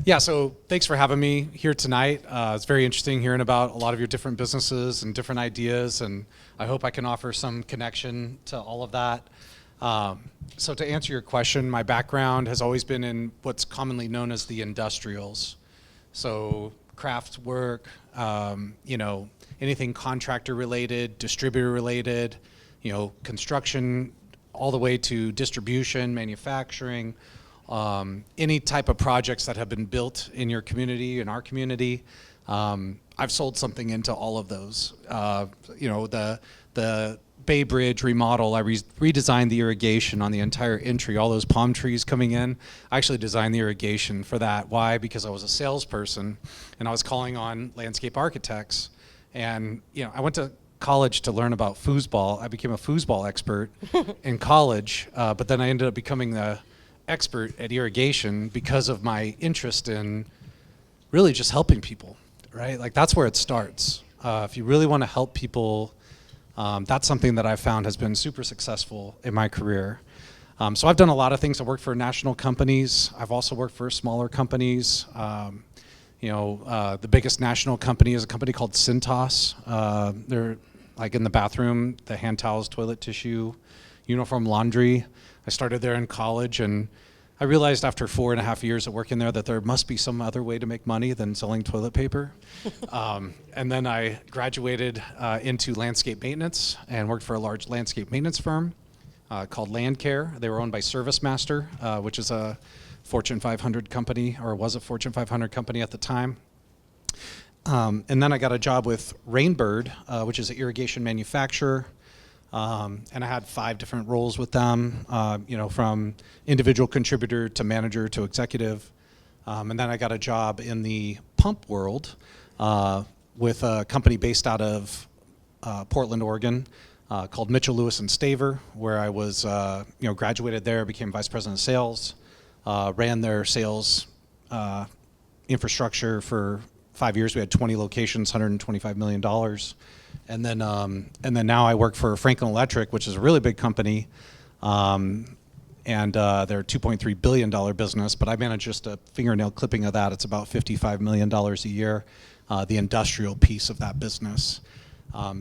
Yeah, so thanks for having me here tonight. It's very interesting hearing about a lot of your different businesses and different ideas, and I hope I can offer some connection to all of that. So to answer your question, my background has always been in what's commonly known as the industrials. So craft work, anything contractor related, distributor related, construction, all the way to distribution, manufacturing, any type of projects that have been built in your community, in our community. I've sold something into all of those. The Bay Bridge remodel, I redesigned the irrigation on the entire entry, all those palm trees coming in. I actually designed the irrigation for that. Why? Because I was a salesperson and I was calling on landscape architects. And I went to college to learn about foosball. I became a foosball expert in college, but then I ended up becoming the expert at irrigation because of my interest in really just helping people, right? Like that's where it starts. If you really want to help people, that's something that I've found has been super successful in my career. So I've done a lot of things. I worked for national companies. I've also worked for smaller companies. The biggest national company is a company called Cintas. They're like in the bathroom, the hand towels, toilet tissue, uniform laundry. I started there in college, and I realized after 4.5 years of working there that there must be some other way to make money than selling toilet paper. And then I graduated into landscape maintenance and worked for a large landscape maintenance firm called Landcare. They were owned by ServiceMaster, which is a Fortune 500 company, or was a Fortune 500 company at the time. And then I got a job with Rainbird, which is an irrigation manufacturer. And I had 5 different roles with them, from individual contributor to manager to executive. And then I got a job in the pump world with a company based out of Portland, Oregon, called Mitchell, Lewis and Staver, where I was, graduated there, became vice president of sales, ran their sales infrastructure for 5 years. We had 20 locations, $125 million. And then now I work for Franklin Electric, which is a really big company, and they're a $2.3 billion business, but I manage just a fingernail clipping of that. It's about $55 million a year, the industrial piece of that business.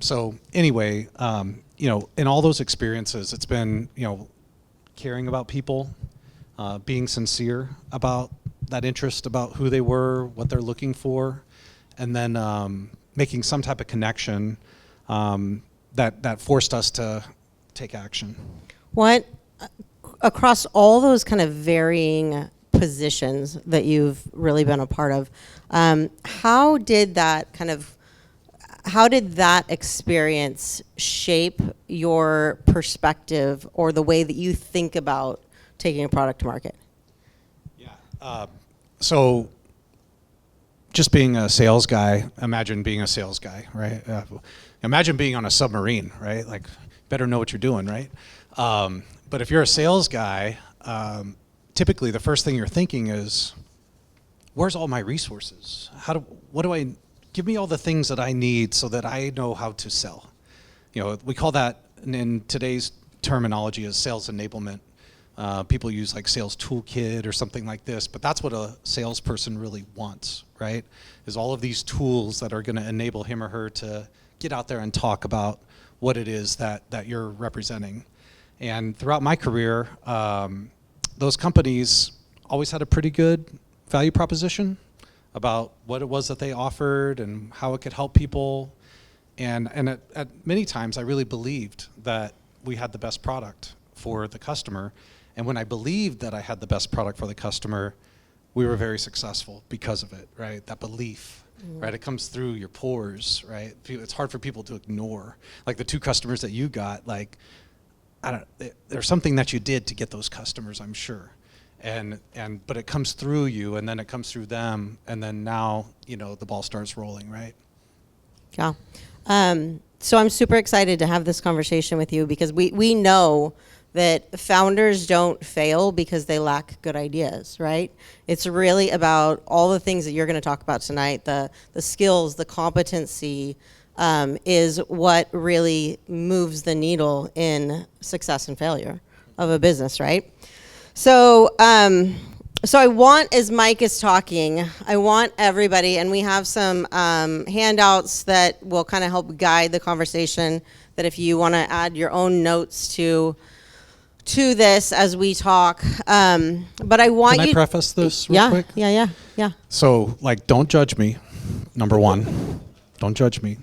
So anyway, in all those experiences, it's been, caring about people, being sincere about that interest, about who they were, what they're looking for, and then making some type of connection that forced us to take action. What, across all those kind of varying positions that you've really been a part of, how did that experience shape your perspective or the way that you think about taking a product to market? Yeah. So just being a sales guy, imagine being a sales guy, right? Imagine being on a submarine, right? Like, better know what you're doing, right? But if you're a sales guy, typically the first thing you're thinking is, where's all my resources? Give me all the things that I need so that I know how to sell. We call that, in today's terminology, as sales enablement. People use like sales toolkit or something like this, but that's what a salesperson really wants, right? Is all of these tools that are going to enable him or her to get out there and talk about what it is that you're representing. And throughout my career, those companies always had a pretty good value proposition about what it was that they offered and how it could help people. And at many times, I really believed that we had the best product for the customer. And when I believed that I had the best product for the customer, we were very successful because of it, right? That belief, right? It comes through your pores, right? It's hard for people to ignore. Like the 2 customers that you got, like, there's something that you did to get those customers, I'm sure. But it comes through you, and then it comes through them, and then now, the ball starts rolling, right? Yeah. So I'm super excited to have this conversation with you because we know that founders don't fail because they lack good ideas, right? It's really about all the things that you're going to talk about tonight, the skills, the competency, is what really moves the needle in success and failure of a business, right? So So I want, as Mike is talking, I want everybody, and we have some handouts that will kind of help guide the conversation, that if you want to add your own notes to this as we talk. But I want Can you... I preface this real Yeah, quick? yeah. So, like, don't judge me, number one. Don't judge me.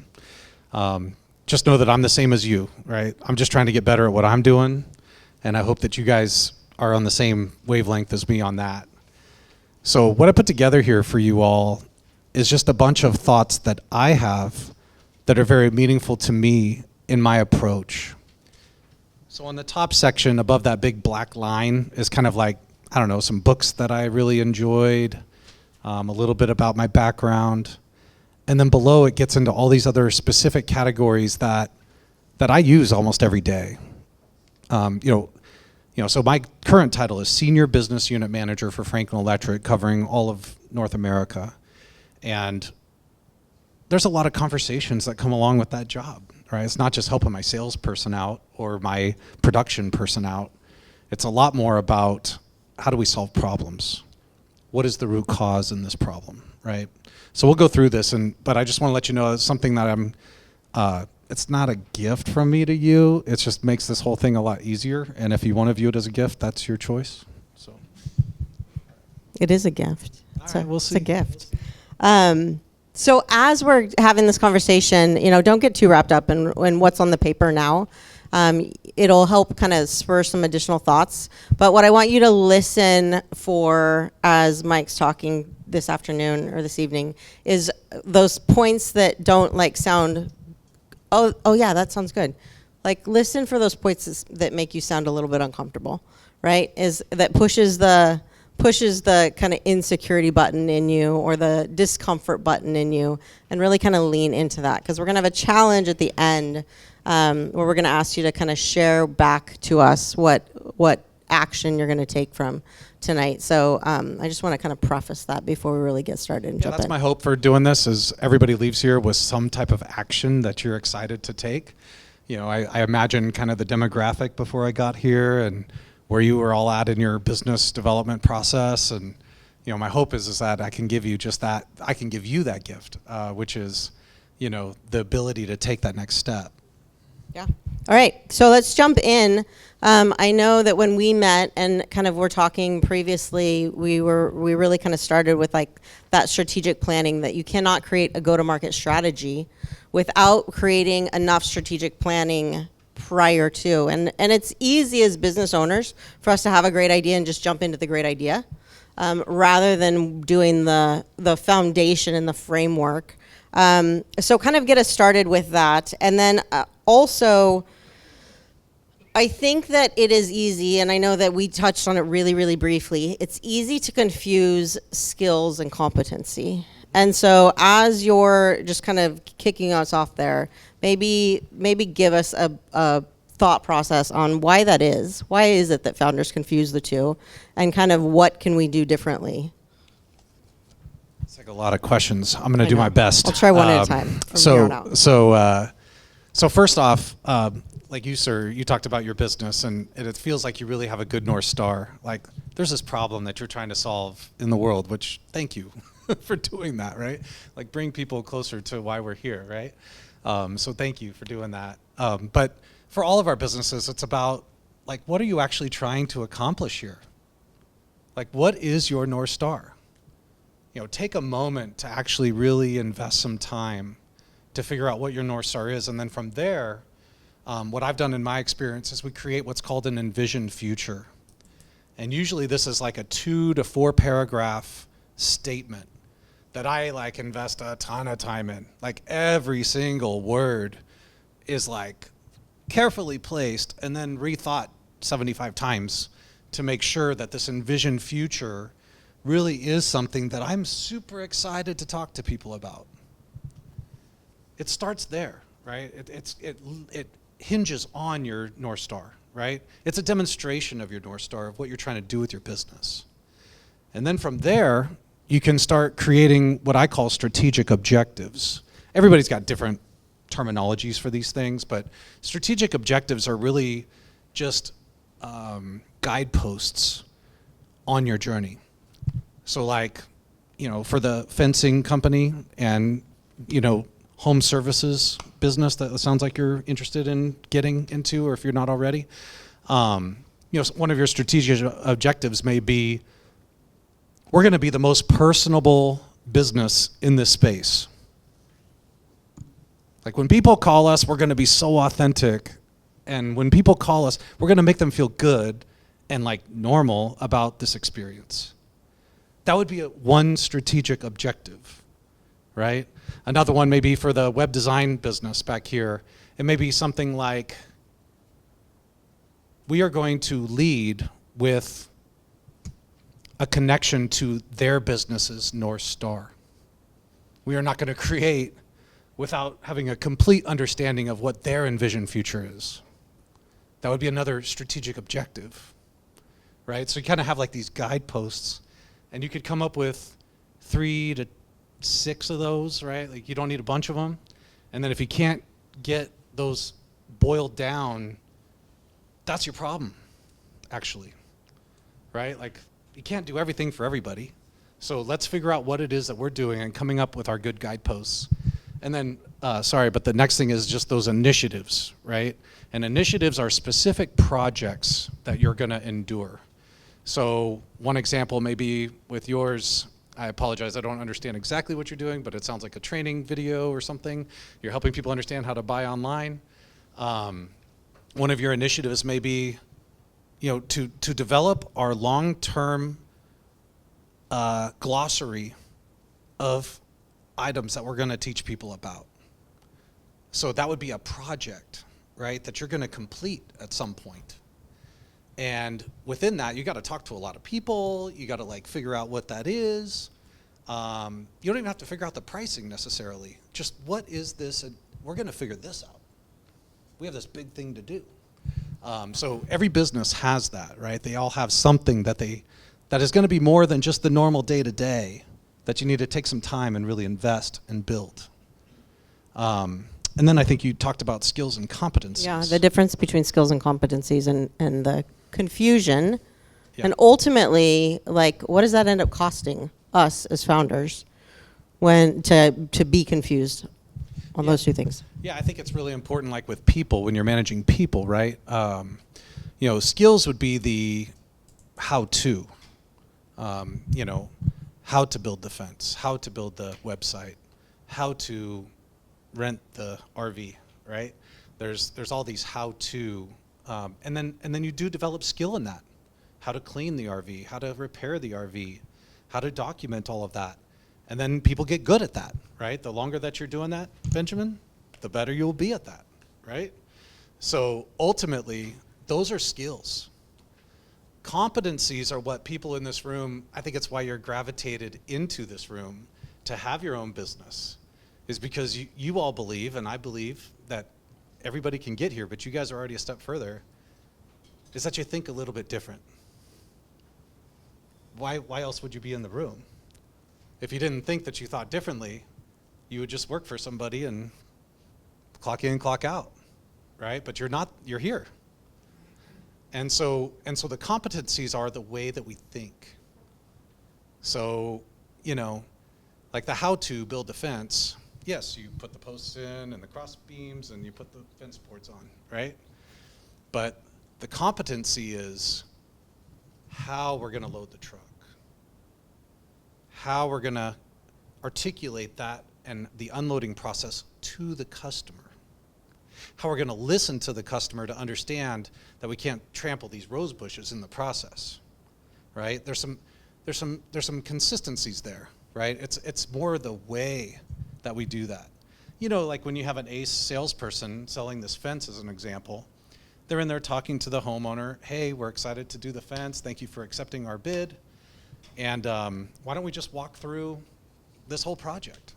Just know that I'm the same as you, right? I'm just trying to get better at what I'm doing, and I hope that you guys are on the same wavelength as me on that. So what I put together here for you all is just a bunch of thoughts that I have that are very meaningful to me in my approach. So on the top section above that big black line is kind of like, I don't know, some books that I really enjoyed, a little bit about my background. And then below it gets into all these other specific categories that I use almost every day. So my current title is Senior Business Unit Manager for Franklin Electric, covering all of North America. And there's a lot of conversations that come along with that job, right? It's not just helping my salesperson out or my production person out. It's a lot more about how do we solve problems? What is the root cause in this problem, right? So we'll go through this, but I just want to let you know it's something that it's not a gift from me to you. It just makes this whole thing a lot easier. And if you want to view it as a gift, that's your choice. So It is a gift. We'll see. It's a gift. So as we're having this conversation, don't get too wrapped up in what's on the paper now. It'll help kind of spur some additional thoughts. But what I want you to listen for as Mike's talking this afternoon or this evening is those points that don't sound, oh yeah, that sounds good. Listen for those points that make you sound a little bit uncomfortable, right? That pushes the kind of insecurity button in you or the discomfort button in you, and really kind of lean into that, because we're going to have a challenge at the end where we're going to ask you to kind of share back to us what action you're going to take from tonight. So I just want to kind of preface that before we really get started and jump in. That's my hope for doing this, is everybody leaves here with some type of action that you're excited to take. I imagine kind of the demographic before I got here and where you were all at in your business development process. And, my hope is that I can give you just that. I can give you that gift, which is, the ability to take that next step. Yeah. All right. So let's jump in. I know that when we met and kind of were talking previously, we really kind of started with that strategic planning, that you cannot create a go-to-market strategy without creating enough strategic planning prior to. And it's easy as business owners for us to have a great idea and just jump into the great idea, rather than doing the foundation and the framework. So kind of get us started with that. And then also, I think that it is easy, and I know that we touched on it really, really briefly, it's easy to confuse skills and competency. And so as you're just kind of kicking us off there, maybe give us a thought process on why that is. Why is it that founders confuse the two? And kind of what can we do differently? It's like a lot of questions. I'm going to do my best. I'll try one at a time from here on out. So first off, like you, sir, you talked about your business, and it feels like you really have a good North Star. There's this problem that you're trying to solve in the world, which, thank you for doing that, right? Bring people closer to why we're here, right? So thank you for doing that. But for all of our businesses, it's about, what are you actually trying to accomplish here? What is your North Star? Take a moment to actually really invest some time to figure out what your North Star is. And then from there, what I've done in my experience is we create what's called an envisioned future. And usually this is a 2 to 4 paragraph statement that I invest a ton of time in. Every single word is carefully placed and then rethought 75 times to make sure that this envisioned future really is something that I'm super excited to talk to people about. It starts there, right? It hinges on your North Star, right? It's a demonstration of your North Star, of what you're trying to do with your business. And then from there, you can start creating what I call strategic objectives. Everybody's got different terminologies for these things, but strategic objectives are really just guideposts on your journey. So like, for the fencing company and, home services business that it sounds like you're interested in getting into, or if you're not already, one of your strategic objectives may be, we're going to be the most personable business in this space. Like when people call us, we're going to be so authentic. And when people call us, we're going to make them feel good and like normal about this experience. That would be one strategic objective, right? Another one may be for the web design business back here. It may be something like, we are going to lead with a connection to their business's North Star. We are not going to create without having a complete understanding of what their envisioned future is. That would be another strategic objective, right? So you kind of have like these guideposts, and you could come up with 3 to 6 of those, right? Like you don't need a bunch of them. And then if you can't get those boiled down, that's your problem, actually, right? Like you can't do everything for everybody. So let's figure out what it is that we're doing and coming up with our good guideposts. And then, but the next thing is just those initiatives, right? And initiatives are specific projects that you're gonna endure. So one example may be with yours. I apologize, I don't understand exactly what you're doing, but it sounds like a training video or something. You're helping people understand how to buy online. One of your initiatives may be, to develop our long-term glossary of items that we're going to teach people about. So that would be a project, right, that you're going to complete at some point. And within that, you got to talk to a lot of people. You got to like figure out what that is. You don't even have to figure out the pricing necessarily. Just what is this? And we're going to figure this out. We have this big thing to do. So every business has that, right? They all have something that is going to be more than just the normal day-to-day, that you need to take some time and really invest and build. And then I think you talked about skills and competencies. Yeah, the difference between skills and competencies and the confusion. Yeah. And ultimately, like, what does that end up costing us as founders when to be confused on those two things? Yeah, I think it's really important, like with people, when you're managing people, right? Skills would be the how-to. How to build the fence, how to build the website, how to rent the RV, right? There's all these how-to, and then you do develop skill in that. How to clean the RV, how to repair the RV, how to document all of that. And then people get good at that, right? The longer that you're doing that, Benjamin, the better you'll be at that, right? So ultimately, those are skills. Competencies are what people in this room, I think it's why you're gravitated into this room to have your own business, is because you all believe, and I believe, that everybody can get here, but you guys are already a step further, is that you think a little bit different. Why else would you be in the room? If you didn't think that you thought differently, you would just work for somebody and clock in, clock out, right? But you're not, you're here. And so the competencies are the way that we think. So, like the how to build a fence, yes, you put the posts in and the cross beams and you put the fence boards on, right? But the competency is how we're gonna load the truck, how we're gonna articulate that and the unloading process to the customer, how we're going to listen to the customer to understand that we can't trample these rose bushes in the process, right? There's some consistencies there, right? It's more the way that we do that. Like when you have an ace salesperson selling this fence as an example, they're in there talking to the homeowner. Hey, we're excited to do the fence. Thank you for accepting our bid. And why don't we just walk through this whole project?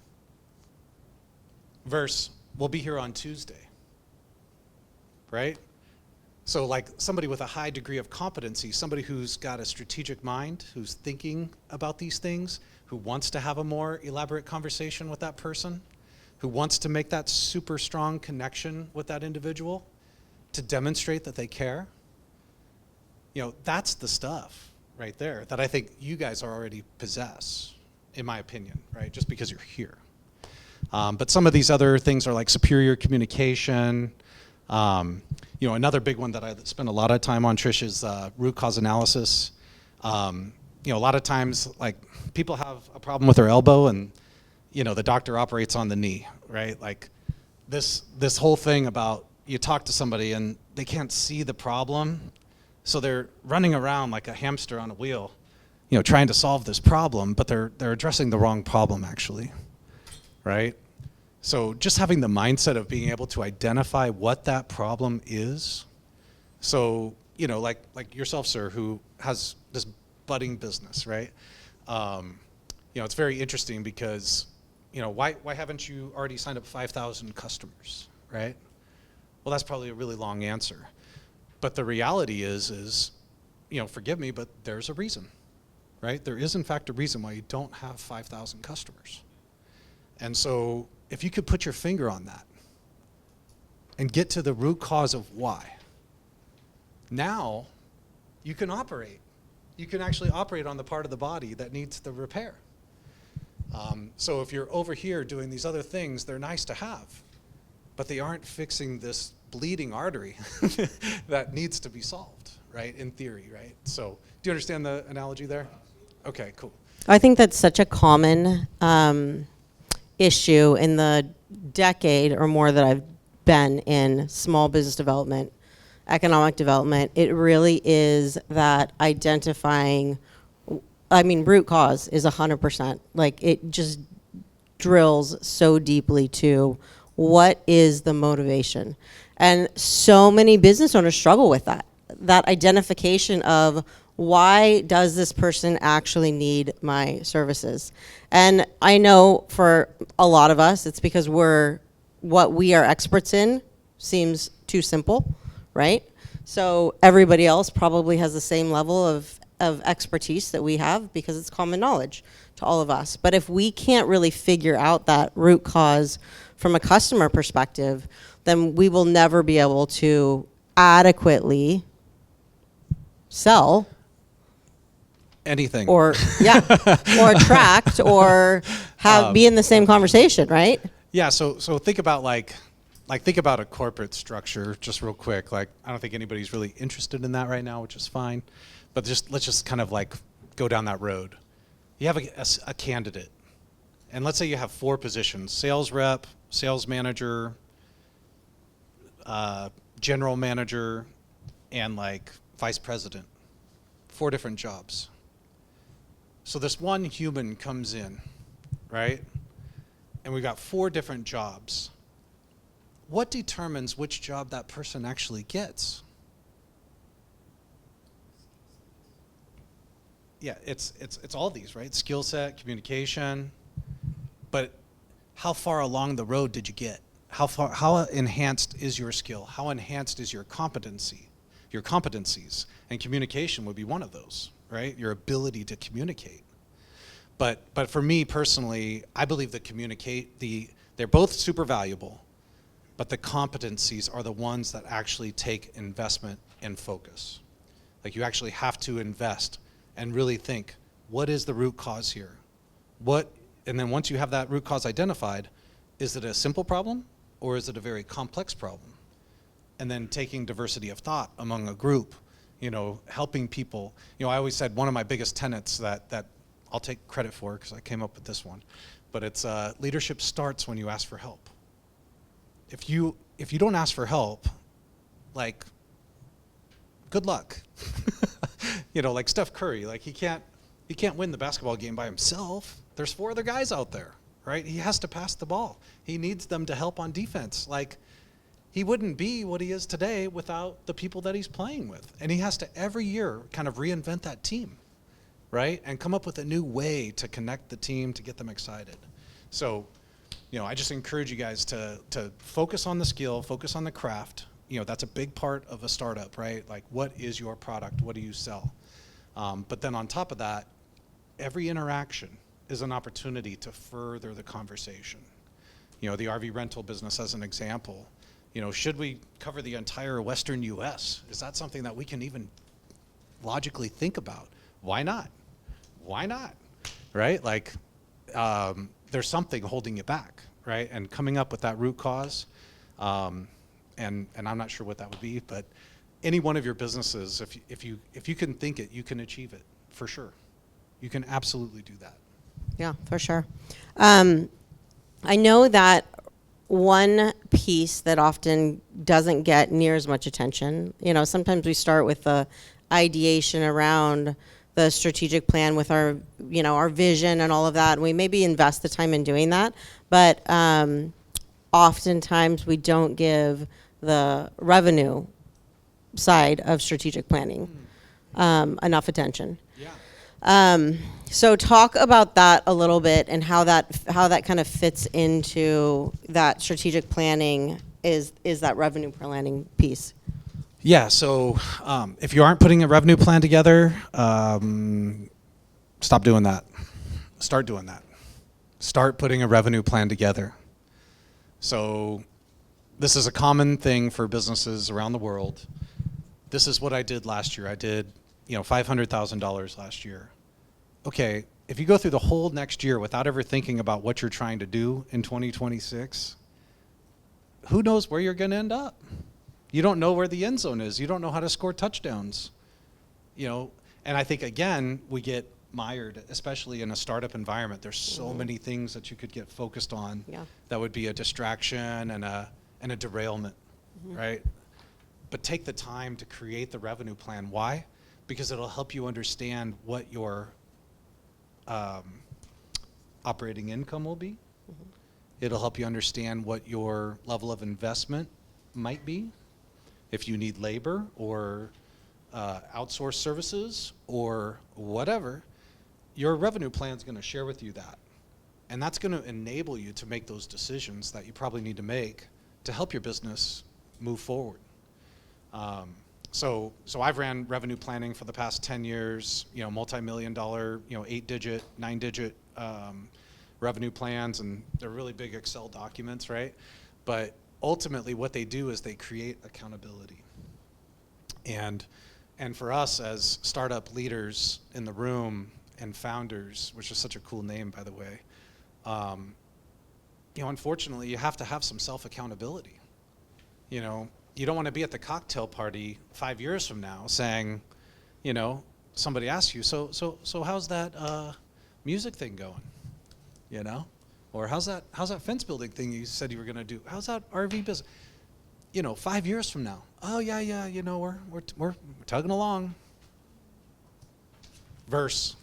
Versus, we'll be here on Tuesday. Right? So like somebody with a high degree of competency, somebody who's got a strategic mind, who's thinking about these things, who wants to have a more elaborate conversation with that person, who wants to make that super strong connection with that individual to demonstrate that they care. That's the stuff, right there that I think you guys already possess, in my opinion, right? Just because you're here. But some of these other things are like superior communication. Another big one that I spend a lot of time on, Trish, is root cause analysis. A lot of times, like, people have a problem with their elbow, and the doctor operates on the knee, right? Like, this whole thing about you talk to somebody and they can't see the problem, so they're running around like a hamster on a wheel, trying to solve this problem, but they're addressing the wrong problem actually, right? So just having the mindset of being able to identify what that problem is. So, like yourself, sir, who has this budding business, right? It's very interesting because, why haven't you already signed up 5,000 customers, right? Well, that's probably a really long answer. But the reality is, forgive me, but there's a reason, right? There is, in fact, a reason why you don't have 5,000 customers. And so if you could put your finger on that and get to the root cause of why, now you can operate. You can actually operate on the part of the body that needs the repair. So if you're over here doing these other things, they're nice to have, but they aren't fixing this bleeding artery that needs to be solved, right? In theory, right? So do you understand the analogy there? Okay, cool. I think that's such a common issue in the decade or more that I've been in small business development, economic development. It really is that identifying, root cause is 100%. Like, it just drills so deeply to what is the motivation. And so many business owners struggle with that identification of, why does this person actually need my services? And I know for a lot of us, it's because what we are experts in seems too simple, right? So everybody else probably has the same level of expertise that we have because it's common knowledge to all of us. But if we can't really figure out that root cause from a customer perspective, then we will never be able to adequately sell anything, or attract, or be in the same conversation, right? Yeah. So think about think about a corporate structure, just real quick. Like, I don't think anybody's really interested in that right now, which is fine. But let's just kind of like go down that road. You have a candidate, and let's say you have 4 positions: sales rep, sales manager, general manager, and like vice president. 4 different jobs. So this one human comes in, right? And we've got 4 different jobs. What determines which job that person actually gets? Yeah, it's all these, right? Skill set, communication. But how far along the road did you get? How enhanced is your skill? How enhanced is your competency? Your competencies? And communication would be one of those, right? Your ability to communicate. But for me personally, I believe that they're both super valuable, but the competencies are the ones that actually take investment and focus. Like, you actually have to invest and really think, what is the root cause here? And then once you have that root cause identified, is it a simple problem or is it a very complex problem? And then taking diversity of thought among a group, helping people. I always said one of my biggest tenets that I'll take credit for, because I came up with this one, but it's leadership starts when you ask for help. If you don't ask for help, like, good luck. Like Steph Curry, like he can't win the basketball game by himself. There's 4 other guys out there, right? He has to pass the ball. He needs them to help on defense. Like, he wouldn't be what he is today without the people that he's playing with. And he has to every year kind of reinvent that team, right? And come up with a new way to connect the team, to get them excited. So, I just encourage you guys to focus on the skill, focus on the craft. That's a big part of a startup, right? Like, what is your product? What do you sell? But then on top of that, every interaction is an opportunity to further the conversation. The RV rental business as an example. Should we cover the entire Western U.S.? Is that something that we can even logically think about? Why not? Why not? Right? Like, there's something holding you back, right? And coming up with that root cause, and I'm not sure what that would be, but any one of your businesses, if you can think it, you can achieve it for sure. You can absolutely do that. Yeah, for sure. I know that one piece that often doesn't get near as much attention, sometimes we start with the ideation around the strategic plan with our, our vision and all of that, and we maybe invest the time in doing that, but oftentimes we don't give the revenue side of strategic planning enough attention. Yeah. So talk about that a little bit and how that kind of fits into that strategic planning is that revenue planning piece. Yeah, so if you aren't putting a revenue plan together, stop doing that. Start doing that. Start putting a revenue plan together. So this is a common thing for businesses around the world. This is what I did last year. I did, $500,000 last year. Okay, if you go through the whole next year without ever thinking about what you're trying to do in 2026, who knows where you're going to end up? You don't know where the end zone is. You don't know how to score touchdowns. And I think, again, we get mired, especially in a startup environment. There's so many things that you could get focused on that would be a distraction and a derailment, right? But take the time to create the revenue plan. Why? Because it'll help you understand what your operating income will be. It'll help you understand what your level of investment might be. If you need labor or outsourced services or whatever, your revenue plan is going to share with you that. And that's going to enable you to make those decisions that you probably need to make to help your business move forward. So I've ran revenue planning for the past 10 years, multi-million dollar, 8-digit, 9-digit revenue plans, and they're really big Excel documents, right? But ultimately what they do is they create accountability. And for us as startup leaders in the room and founders, which is such a cool name, by the way, unfortunately you have to have some self-accountability. You don't want to be at the cocktail party 5 years from now saying, somebody asks you, so how's that music thing going? Or how's that fence building thing you said you were going to do? How's that RV business? 5 years from now. Oh yeah, we're tugging along. Verse.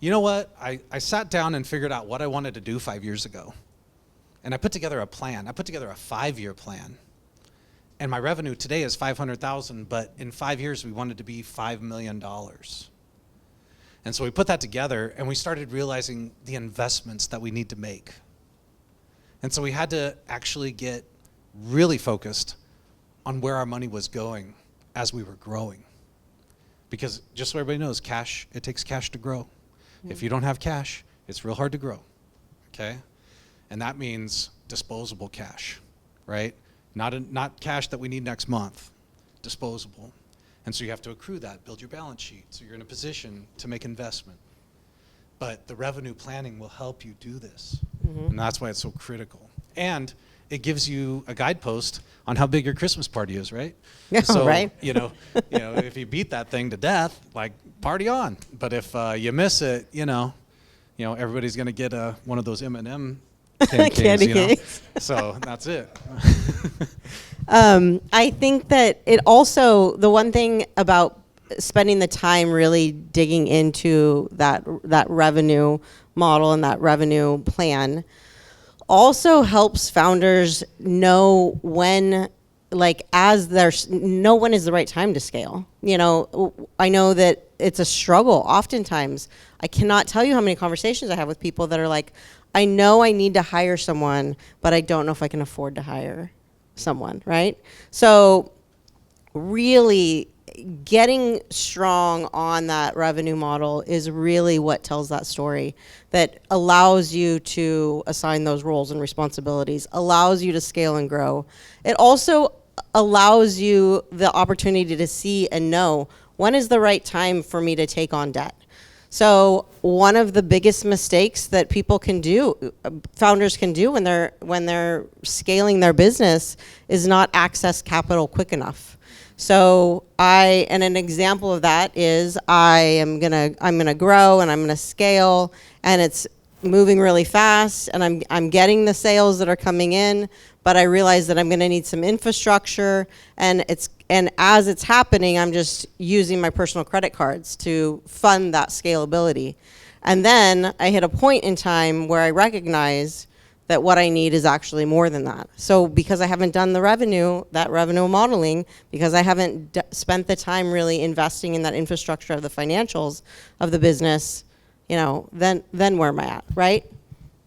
You know what? I sat down and figured out what I wanted to do 5 years ago. And I put together a plan. I put together a 5-year plan. And my revenue today is $500,000, but in 5 years we wanted to be $5 million. And so we put that together and we started realizing the investments that we need to make. And so we had to actually get really focused on where our money was going as we were growing. Because just so everybody knows, it takes cash to grow. If you don't have cash, it's real hard to grow, okay? And that means disposable cash, right? Not cash that we need next month, disposable. And so you have to accrue that, build your balance sheet, so you're in a position to make investment. But the revenue planning will help you do this, and that's why it's so critical. And it gives you a guidepost on how big your Christmas party is, right? Yeah, so, right. If you beat that thing to death, like, party on. But if you miss it, everybody's gonna get one of those M&M candy canes. So that's it. I think that it also, the one thing about spending the time really digging into that revenue model and that revenue plan also helps founders know when, know when is the right time to scale. I know that it's a struggle oftentimes. I cannot tell you how many conversations I have with people that are like, I know I need to hire someone, but I don't know if I can afford to hire someone, right? So really getting strong on that revenue model is really what tells that story, that allows you to assign those roles and responsibilities, allows you to scale and grow. It also allows you the opportunity to see and know when is the right time for me to take on debt? So one of the biggest mistakes that people can do, founders can do when they're scaling their business, is not access capital quick enough. So and an example of that is I'm gonna grow and I'm gonna scale, and it's moving really fast, and I'm getting the sales that are coming in, but I realize that I'm gonna need some infrastructure, and as it's happening, I'm just using my personal credit cards to fund that scalability. And then I hit a point in time where I recognize that what I need is actually more than that. So because I haven't done that revenue modeling, because I haven't spent the time really investing in that infrastructure of the financials of the business, then where am I at, right?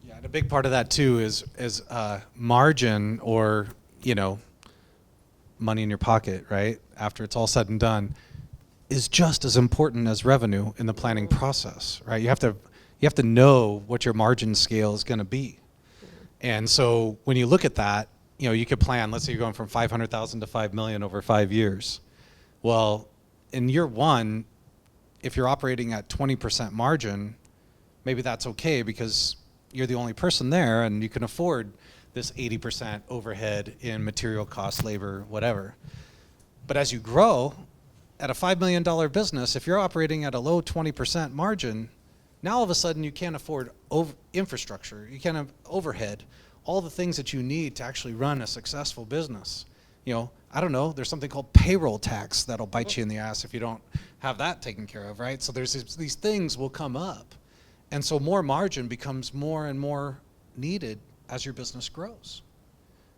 Yeah, and a big part of that too is margin, or money in your pocket, right? After it's all said and done, is just as important as revenue in the planning process, right? You have to know what your margin scale is going to be. And so when you look at that, you could plan, let's say you're going from 500,000 to 5 million over 5 years. Well, in year one, if you're operating at 20% margin, maybe that's okay because you're the only person there and you can afford this 80% overhead in material costs, labor, whatever. But as you grow at a $5 million business, if you're operating at a low 20% margin, now all of a sudden you can't afford infrastructure, you can't have overhead, all the things that you need to actually run a successful business. I don't know, there's something called payroll tax that'll bite you in the ass if you don't have that taken care of, right? So these things will come up. And so more margin becomes more and more needed as your business grows.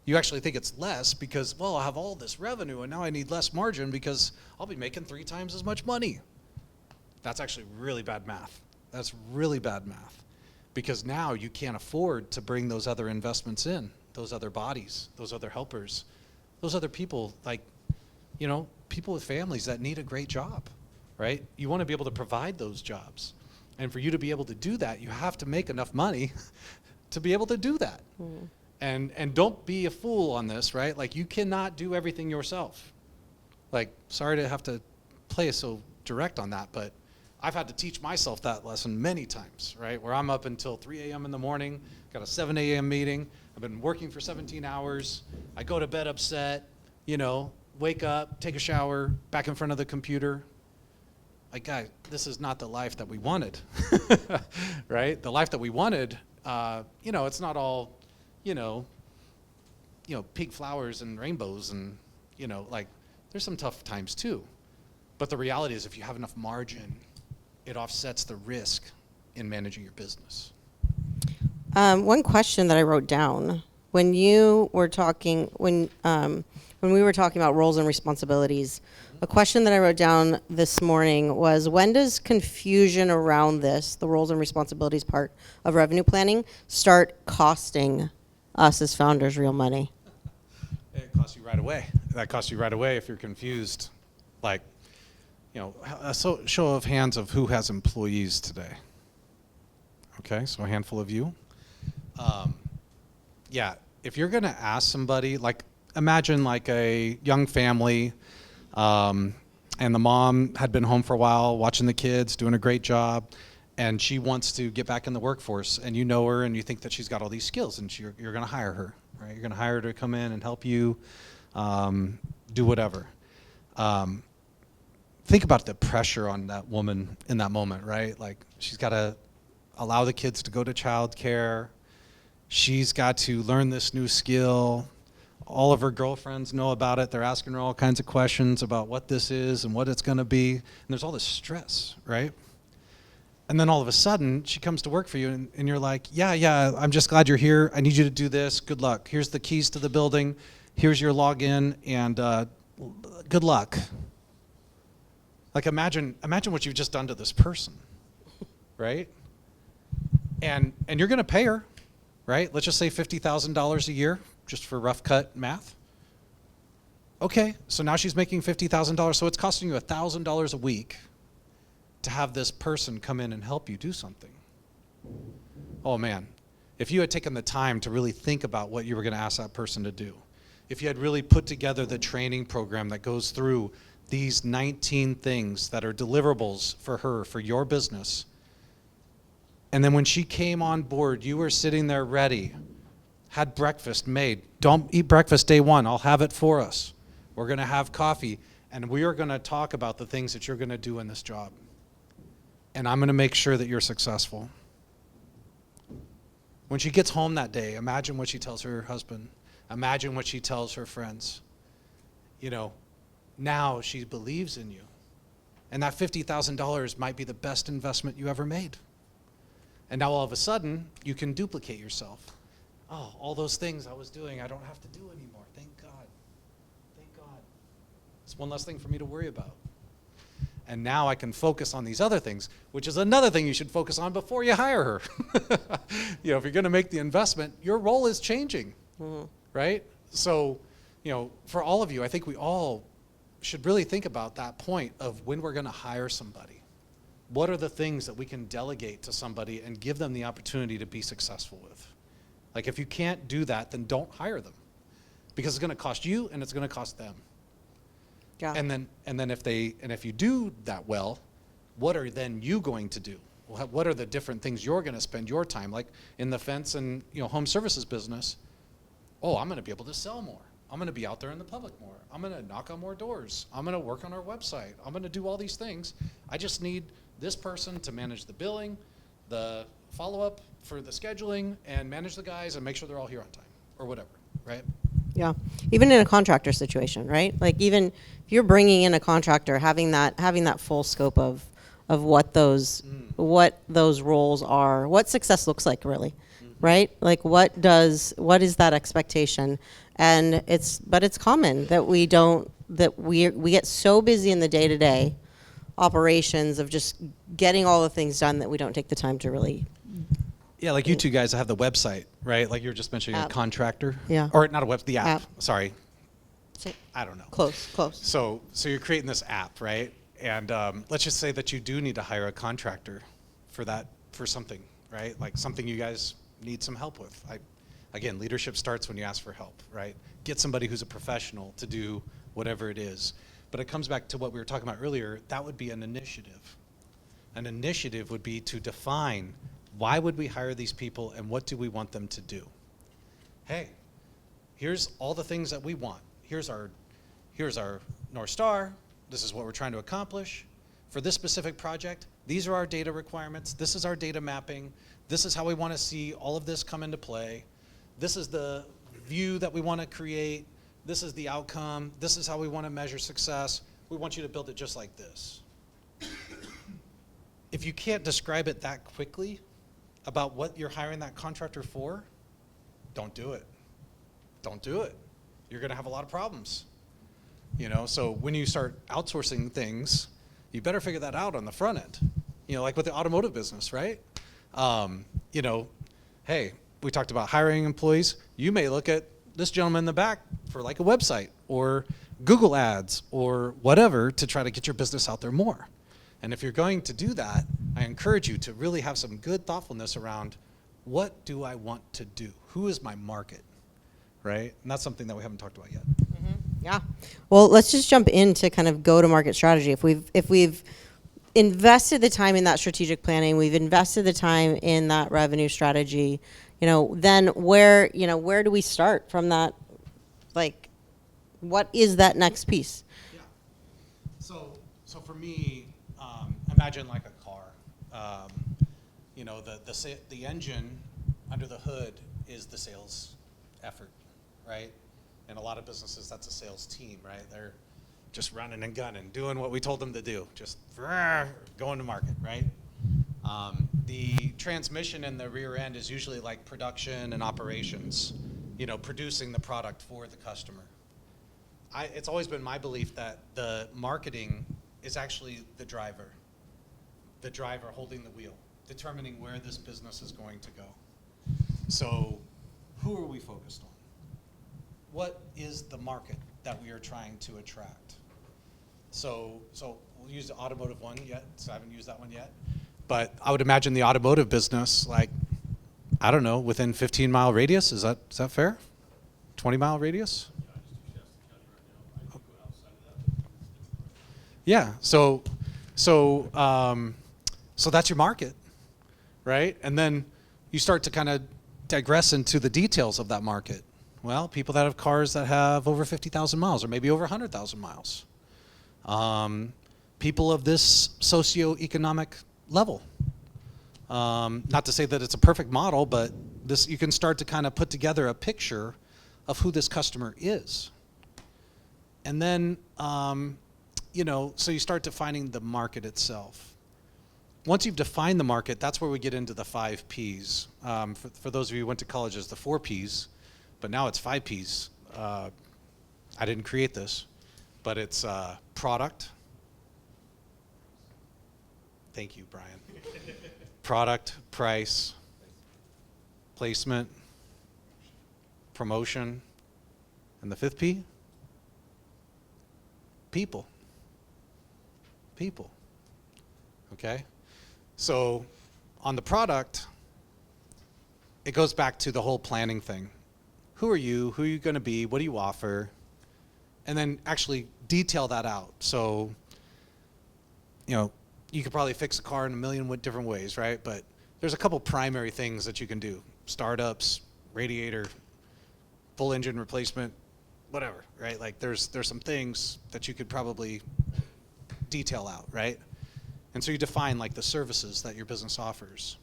You actually think it's less because, well, I have all this revenue and now I need less margin because I'll be making 3 times as much money. That's actually really bad math. That's really bad math, because now you can't afford to bring those other investments in, those other bodies, those other helpers, those other people, like, people with families that need a great job, right? You want to be able to provide those jobs. And for you to be able to do that, you have to make enough money to be able to do that. Mm. And don't be a fool on this, right? Like, you cannot do everything yourself. Like, sorry to have to play so direct on that, but I've had to teach myself that lesson many times, right? Where I'm up until 3 a.m. in the morning, got a 7 a.m. meeting, I've been working for 17 hours, I go to bed upset, wake up, take a shower, back in front of the computer. Like, guys, this is not the life that we wanted, right? The life that we wanted, it's not all, pink flowers and rainbows and, there's some tough times too. But the reality is, if you have enough margin, it offsets the risk in managing your business. One question that I wrote down when we were talking about roles and responsibilities, a question that I wrote down this morning was, when does confusion around the roles and responsibilities part of revenue planning, start costing us as founders real money? It costs you right away. That costs you right away if you're confused. Like, a show of hands of who has employees today. Okay, so a handful of you. If you're going to ask somebody, like, imagine like a young family, and the mom had been home for a while, watching the kids, doing a great job, and she wants to get back in the workforce, and you know her, and you think that she's got all these skills, and you're going to hire her, right? You're going to hire her to come in and help you do whatever. Think about the pressure on that woman in that moment, right? Like, she's got to allow the kids to go to childcare. She's got to learn this new skill. All of her girlfriends know about it. They're asking her all kinds of questions about what this is and what it's going to be. And there's all this stress, right? And then all of a sudden, she comes to work for you, and you're like, yeah, I'm just glad you're here. I need you to do this. Good luck. Here's the keys to the building. Here's your login, and good luck. Like, imagine what you've just done to this person, right? And you're going to pay her, right? Let's just say $50,000 a year, just for rough cut math. Okay, so now she's making $50,000, so it's costing you $1,000 a week to have this person come in and help you do something. Oh man, if you had taken the time to really think about what you were going to ask that person to do, if you had really put together the training program that goes through these 19 things that are deliverables for her, for your business, and then when she came on board, you were sitting there ready, had breakfast made. Don't eat breakfast day one. I'll have it for us. We're going to have coffee, and we are going to talk about the things that you're going to do in this job. And I'm going to make sure that you're successful. When she gets home that day, imagine what she tells her husband. Imagine what she tells her friends. You know, now she believes in you. And that $50,000 might be the best investment you ever made. And now all of a sudden, you can duplicate yourself. Oh, all those things I was doing, I don't have to do anymore. Thank God. Thank God. It's one less thing for me to worry about. And now I can focus on these other things, which is another thing you should focus on before you hire her. You know, if you're going to make the investment, your role is changing, right? So, you know, for all of you, I think we all should really think about that point of when we're going to hire somebody. What are the things that we can delegate to somebody and give them the opportunity to be successful with? Like, if you can't do that, then don't hire them, because it's going to cost you and it's going to cost them. Yeah. And then if you do that well, what are then you going to do? What are the different things you're going to spend your time, like in the fence and home services business? Oh, I'm going to be able to sell more. I'm going to be out there in the public more. I'm going to knock on more doors. I'm going to work on our website. I'm going to do all these things. I just need this person to manage the billing, the follow-up for the scheduling, and manage the guys and make sure they're all here on time or whatever, right? Yeah, even in a contractor situation, right? Like, even if you're bringing in a contractor, having that full scope of what those roles are, what success looks like, really, right? Like, what is that expectation? And it's common that we get so busy in the day-to-day operations of just getting all the things done that we don't take the time to really. Yeah, like you two guys have the website, right? Like you were just mentioning App. a contractor. Yeah. Or not a web, the app. App. Sorry. I don't know. Close. So you're creating this app, right? And let's just say that you do need to hire a contractor for something, right? Like something you guys need some help with. Again, leadership starts when you ask for help, right? Get somebody who's a professional to do whatever it is. But it comes back to what we were talking about earlier. That would be an initiative. An initiative would be to define, why would we hire these people and what do we want them to do? Hey, here's all the things that we want. Here's our North Star. This is what we're trying to accomplish. For this specific project, these are our data requirements. This is our data mapping. This is how we want to see all of this come into play. This is the view that we want to create. This is the outcome. This is how we want to measure success. We want you to build it just like this. If you can't describe it that quickly about what you're hiring that contractor for, don't do it. Don't do it. You're going to have a lot of problems. So when you start outsourcing things, you better figure that out on the front end. Like with the automotive business, right? Hey, we talked about hiring employees. You may look at this gentleman in the back for like a website or Google ads or whatever to try to get your business out there more. And if you're going to do that, I encourage you to really have some good thoughtfulness around, what do I want to do? Who is my market, right? And that's something that we haven't talked about yet. Yeah. Well, let's just jump into kind of go-to-market strategy. If we've invested the time in that strategic planning, we've invested the time in that revenue strategy, then where do we start from that? Like, what is that next piece? Yeah. So for me, imagine like a car. The engine under the hood is the sales effort, right? In a lot of businesses, that's a sales team, right? They're just running and gunning, doing what we told them to do, just going to market, right? The transmission in the rear end is usually like production and operations, producing the product for the customer. It's always been my belief that the marketing is actually the driver holding the wheel, determining where this business is going to go. So who are we focused on? What is the market that we are trying to attract? So we'll use the automotive one yet, so I haven't used that one yet. But I would imagine the automotive business, like, I don't know, within 15-mile radius, is that fair? 20-mile radius? Yeah. So that's your market, right? And then you start to kind of digress into the details of that market. Well, people that have cars that have over 50,000 miles or maybe over 100,000 miles. People of this socioeconomic level. Not to say that it's a perfect model, but this, you can start to kind of put together a picture of who this customer is. And then, so you start defining the market itself. Once you've defined the market, that's where we get into the 5 Ps. For those of you who went to college, it's the 4 Ps, but now it's 5 Ps. I didn't create this, but it's product. Thank you, Brian. Product, price, placement, promotion, and the 5th P? People. People. Okay? So on the product, it goes back to the whole planning thing. Who are you? Who are you going to be? What do you offer? And then actually detail that out. So, you could probably fix a car in a million different ways, right? But there's a couple primary things that you can do. Startups, radiator, full engine replacement, whatever, right? Like there's some things that you could probably detail out, right? And so you define like the services that your business offers.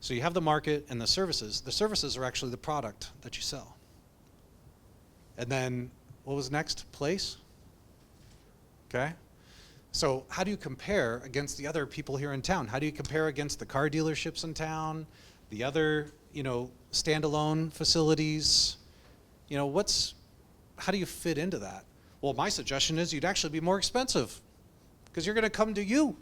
So you have the market and the services. The services are actually the product that you sell. And then what was next? Place. Okay. So how do you compare against the other people here in town? How do you compare against the car dealerships in town, the other, standalone facilities? How do you fit into that? Well, my suggestion is you'd actually be more expensive because you're going to come to you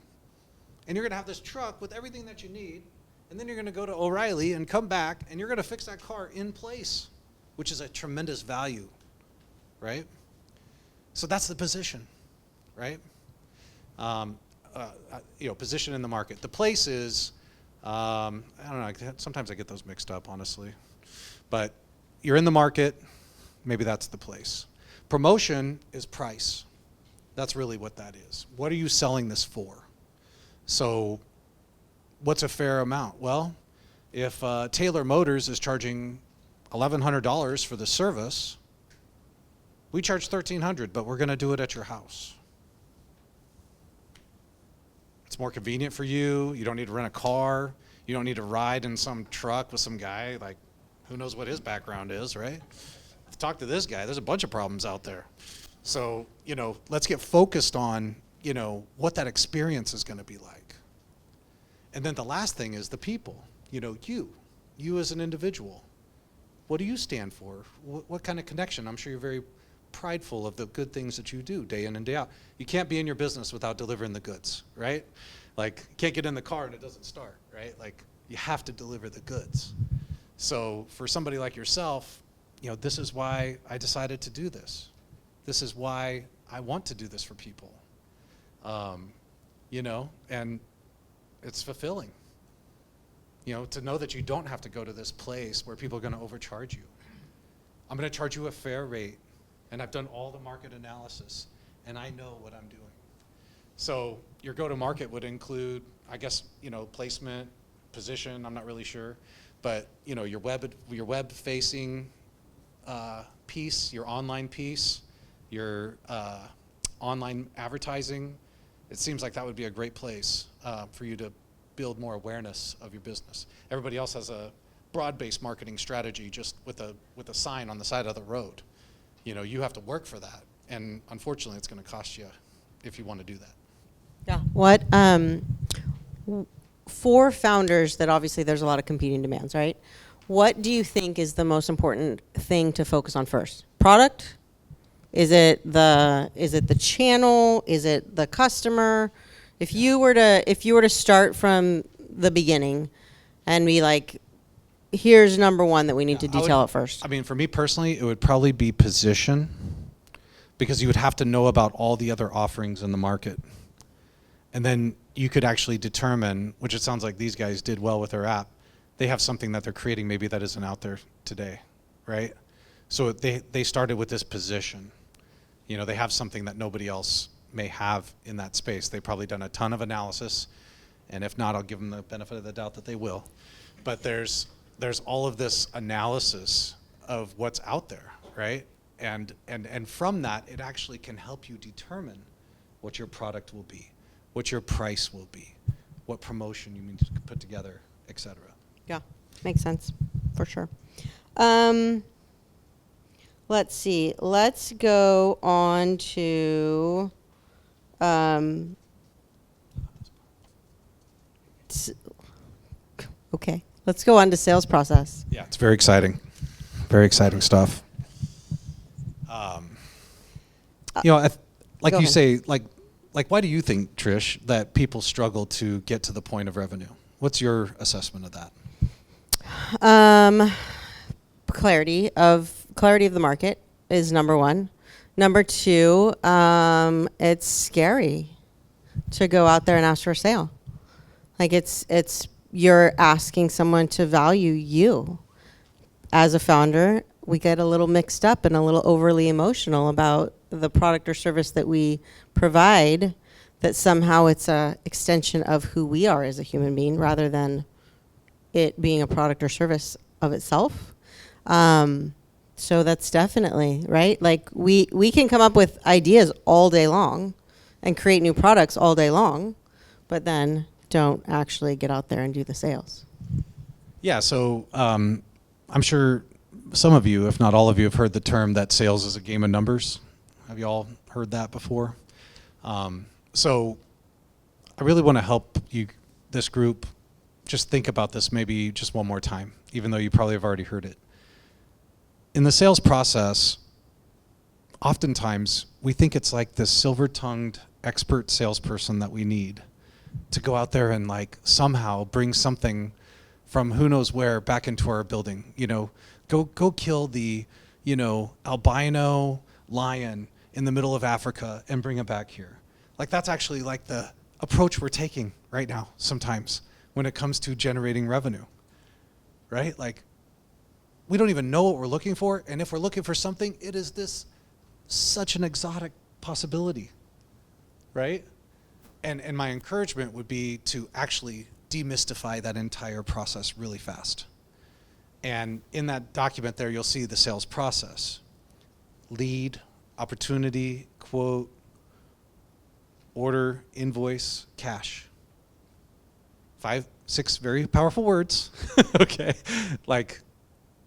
and you're going to have this truck with everything that you need, and then you're going to go to O'Reilly and come back and you're going to fix that car in place, which is a tremendous value, right? So that's the position, right? Position in the market. The place is, I don't know, sometimes I get those mixed up, honestly. But you're in the market, maybe that's the place. Promotion is price. That's really what that is. What are you selling this for? So what's a fair amount? Well, if Taylor Motors is charging $1,100 for the service, we charge $1,300, but we're going to do it at your house. It's more convenient for you. You don't need to rent a car. You don't need to ride in some truck with some guy, like, who knows what his background is, right? Talk to this guy. There's a bunch of problems out there. So, let's get focused on, what that experience is going to be like. And then the last thing is the people. You as an individual. What do you stand for? What kind of connection? I'm sure you're very prideful of the good things that you do day in and day out. You can't be in your business without delivering the goods, right? Like, you can't get in the car and it doesn't start, right? Like, you have to deliver the goods. So for somebody like yourself, this is why I decided to do this. This is why I want to do this for people. And it's fulfilling. To know that you don't have to go to this place where people are going to overcharge you. I'm going to charge you a fair rate, and I've done all the market analysis, and I know what I'm doing. So your go-to-market would include, I guess, placement, position, I'm not really sure, but your web-facing piece, your online piece, your online advertising. It seems like that would be a great place for you to build more awareness of your business. Everybody else has a broad-based marketing strategy just with a sign on the side of the road. You have to work for that, and unfortunately it's going to cost you if you want to do that. Yeah. What for founders that obviously there's a lot of competing demands, right? What do you think is the most important thing to focus on first? Product? Is it the channel? Is it the customer? If you were to start from the beginning and be like, here's number one that we need to detail at first. I mean, for me personally, it would probably be position, because you would have to know about all the other offerings in the market. And then you could actually determine, which it sounds like these guys did well with their app, they have something that they're creating maybe that isn't out there today, right? So they started with this position. They have something that nobody else may have in that space. They've probably done a ton of analysis, and if not, I'll give them the benefit of the doubt that they will. But there's all of this analysis of what's out there, right? And from that, it actually can help you determine what your product will be, what your price will be, what promotion you need to put together, etc. Yeah, makes sense, for sure. Let's see. Let's go on to okay. Let's go on to sales process. Yeah, it's very exciting. Very exciting stuff. Like Go you ahead. say, like why do you think, Trish, that people struggle to get to the point of revenue? What's your assessment of that? Clarity of the market is number one. Number two, it's scary to go out there and ask for a sale. Like it's you're asking someone to value you. As a founder, we get a little mixed up and a little overly emotional about the product or service that we provide, that somehow it's a extension of who we are as a human being rather than it being a product or service of itself. So that's definitely, right? Like we can come up with ideas all day long and create new products all day long, but then don't actually get out there and do the sales. Yeah, so I'm sure some of you, if not all of you, have heard the term that sales is a game of numbers. Have you all heard that before? So I really want to help you, this group, just think about this maybe just one more time, even though you probably have already heard it. In the sales process, oftentimes we think it's like this silver-tongued expert salesperson that we need to go out there and like somehow bring something from who knows where back into our building. You know, go kill the, albino lion in the middle of Africa and bring it back here. Like that's actually like the approach we're taking right now sometimes when it comes to generating revenue, right? Like we don't even know what we're looking for, and if we're looking for something, it is this such an exotic possibility, right? And my encouragement would be to actually demystify that entire process really fast. And in that document there, you'll see the sales process. Lead, opportunity, quote, order, invoice, cash. 5, 6 very powerful words, okay? Like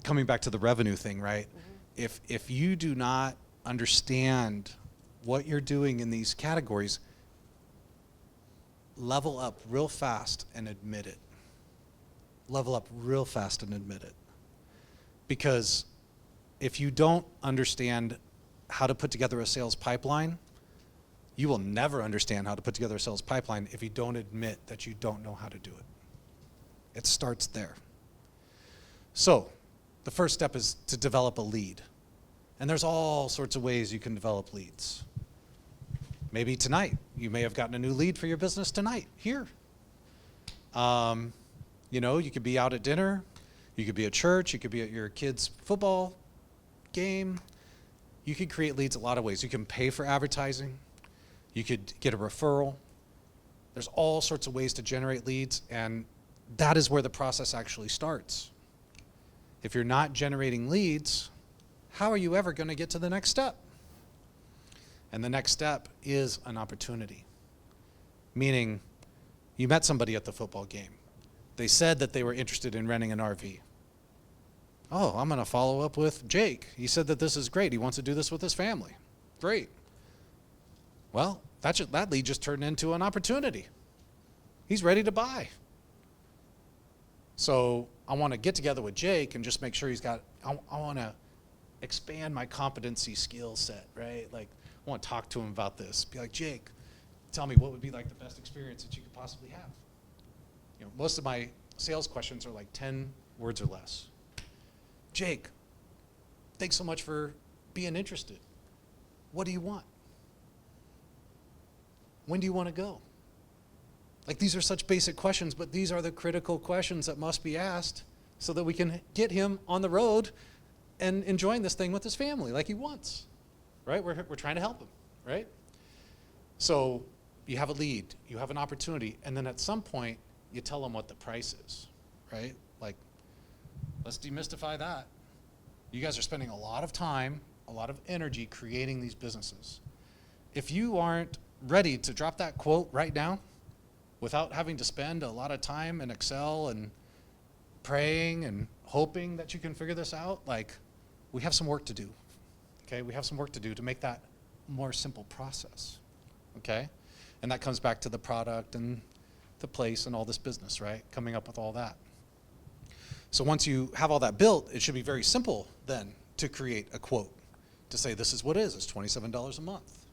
coming back to the revenue thing, right? Mm-hmm. If you do not understand what you're doing in these categories, level up real fast and admit it. Level up real fast and admit it. Because if you don't understand how to put together a sales pipeline, you will never understand how to put together a sales pipeline if you don't admit that you don't know how to do it. It starts there. So the first step is to develop a lead. And there's all sorts of ways you can develop leads. Maybe tonight. You may have gotten a new lead for your business tonight, here. You could be out at dinner. You could be at church. You could be at your kid's football game. You could create leads a lot of ways. You can pay for advertising. You could get a referral. There's all sorts of ways to generate leads, and that is where the process actually starts. If you're not generating leads, how are you ever going to get to the next step? And the next step is an opportunity. Meaning, you met somebody at the football game. They said that they were interested in renting an RV. Oh, I'm going to follow up with Jake. He said that this is great. He wants to do this with his family. Great. Well, that lead just turned into an opportunity. He's ready to buy. So I want to get together with Jake and just make sure I want to expand my competency skill set, right? Like, I want to talk to him about this. Be like, Jake, tell me what would be like the best experience that you could possibly have. Most of my sales questions are like 10 words or less. Jake, thanks so much for being interested. What do you want? When do you want to go? Like, these are such basic questions, but these are the critical questions that must be asked so that we can get him on the road and enjoying this thing with his family like he wants, right? We're trying to help him, right? So you have a lead, you have an opportunity, and then at some point you tell them what the price is, right? Like, let's demystify that. You guys are spending a lot of time, a lot of energy creating these businesses. If you aren't ready to drop that quote right now without having to spend a lot of time in Excel and praying and hoping that you can figure this out, like, we have some work to do, okay? We have some work to do to make that more simple process, okay? And that comes back to the product and the place and all this business, right? Coming up with all that. So once you have all that built, it should be very simple then to create a quote, to say this is what it is, it's $27 a month.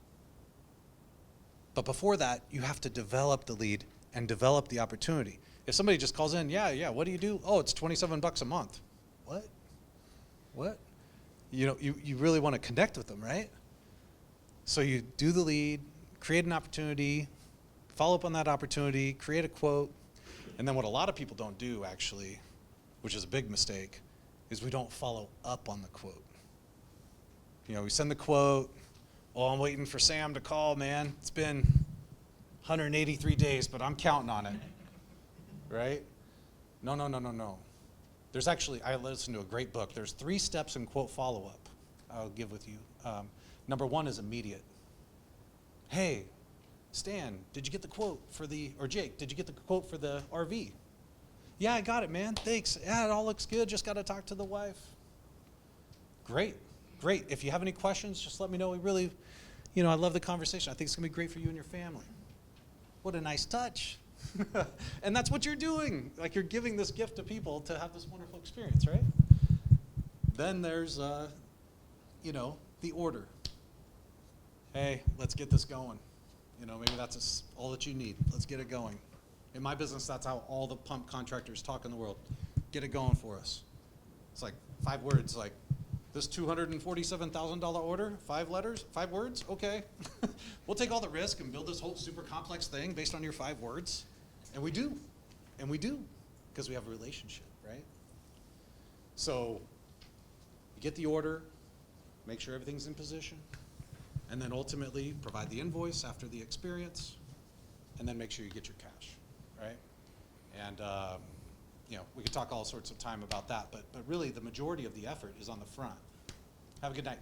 But before that, you have to develop the lead and develop the opportunity. If somebody just calls in, yeah, what do you do? Oh, it's 27 bucks a month. What? You know, you really want to connect with them, right? So you do the lead, create an opportunity, follow up on that opportunity, create a quote, and then what a lot of people don't do actually, which is a big mistake, is we don't follow up on the quote. You know, we send the quote, oh, I'm waiting for Sam to call, man. It's been 183 days, but I'm counting on it, right? No. There's actually, I listened to a great book. There's 3 steps in quote follow-up I'll give with you. Number 1 is immediate. Hey, Stan, did you get the quote for or Jake, did you get the quote for the RV? Yeah, I got it, man. Thanks. Yeah, it all looks good. Just got to talk to the wife. Great. If you have any questions, just let me know. We really, I love the conversation. I think it's going to be great for you and your family. What a nice touch. And that's what you're doing. Like, you're giving this gift to people to have this wonderful experience, right? Then there's, the order. Hey, let's get this going. Maybe that's all that you need. Let's get it going. In my business, that's how all the pump contractors talk in the world. Get it going for us. It's like 5 words, like, this $247,000 order, 5 letters, 5 words, okay. We'll take all the risk and build this whole super complex thing based on your 5 words. And we do, because we have a relationship, right? So you get the order, make sure everything's in position, and then ultimately provide the invoice after the experience, and then make sure you get your cash, right? And we could talk all sorts of time about that, but really the majority of the effort is on the front. Have a good night.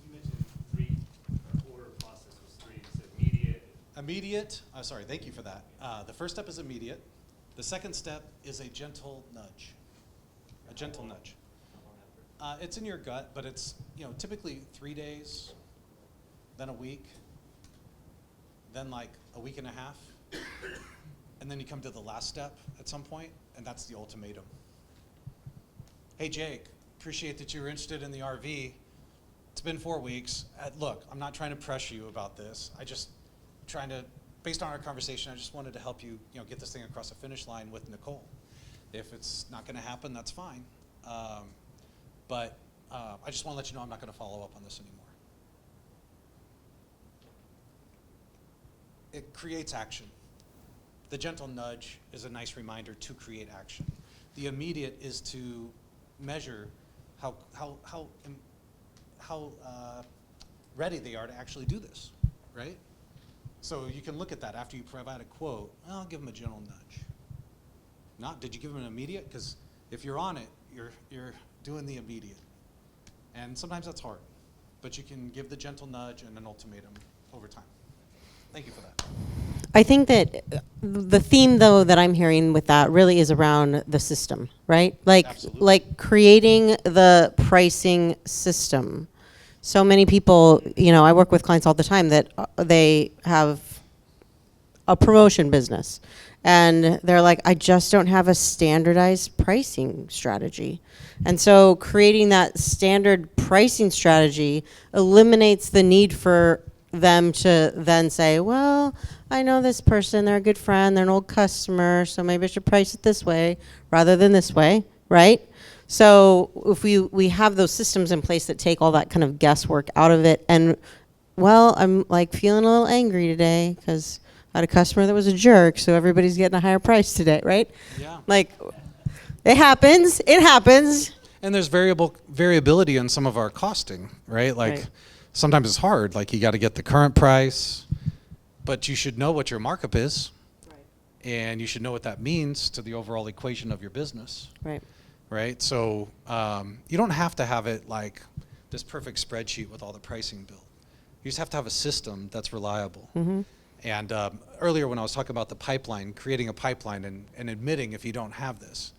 You mentioned 3, order process was 3. You said immediate. Thank you for that. The first step is immediate. The second step is a gentle nudge. It's in your gut, but it's typically 3 days, then a week, then like a week and a half, and then you come to the last step at some point, and that's the ultimatum. Hey Jake, appreciate that you're interested in the RV. It's been 4 weeks. Look, I'm not trying to pressure you about this. Based on our conversation, I just wanted to help you, get this thing across the finish line with Nicole. If it's not going to happen, that's fine. But I just want to let you know I'm not going to follow up on this anymore. It creates action. The gentle nudge is a nice reminder to create action. The immediate is to measure how ready they are to actually do this, right? So you can look at that after you provide a quote. Well, I'll give them a gentle nudge. Did you give them an immediate? Because if you're on it, you're doing the immediate. And sometimes that's hard, but you can give the gentle nudge and an ultimatum over time. Thank you for that. I think that the theme, though, that I'm hearing with that really is around the system, right? Absolutely. Like creating the pricing system. So many people, I work with clients all the time that they have a promotion business, and they're like, I just don't have a standardized pricing strategy. And so creating that standard pricing strategy eliminates the need for them to then say, well, I know this person, they're a good friend, they're an old customer, so maybe I should price it this way rather than this way, right? So if we have those systems in place that take all that kind of guesswork out of it, and well, I'm like feeling a little angry today because I had a customer that was a jerk, so everybody's getting a higher price today, right? Yeah. Like, it happens. And there's variability in some of our costing, right? Like, Right. Sometimes it's hard. Like, you got to get the current price, but you should know what your markup is, and you should know what that means to the overall equation of your business. Right. Right? So you don't have to have it like this perfect spreadsheet with all the pricing built. You just have to have a system that's reliable. And earlier when I was talking about the pipeline, creating a pipeline and admitting if you don't have this.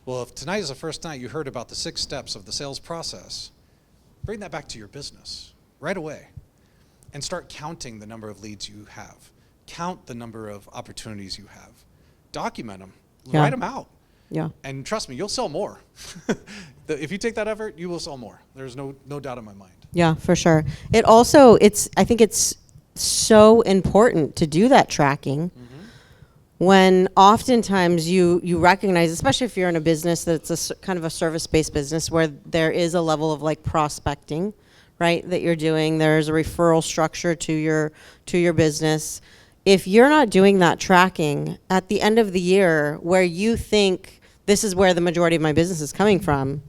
Well, if tonight is the first night you heard about the 6 steps of the sales process, bring that back to your business right away and start counting the number of leads you have. Count the number of opportunities you have. Document them. Yeah. Write them out. Yeah. And trust me, you'll sell more. If you take that effort, you will sell more. There's no doubt in my mind. Yeah, for sure. It also, I think it's so important to do that tracking when oftentimes you recognize, especially if you're in a business that's kind of a service-based business where there is a level of like prospecting, right, that you're doing. There's a referral structure to your business. If you're not doing that tracking at the end of the year where you think this is where the majority of my business is coming from,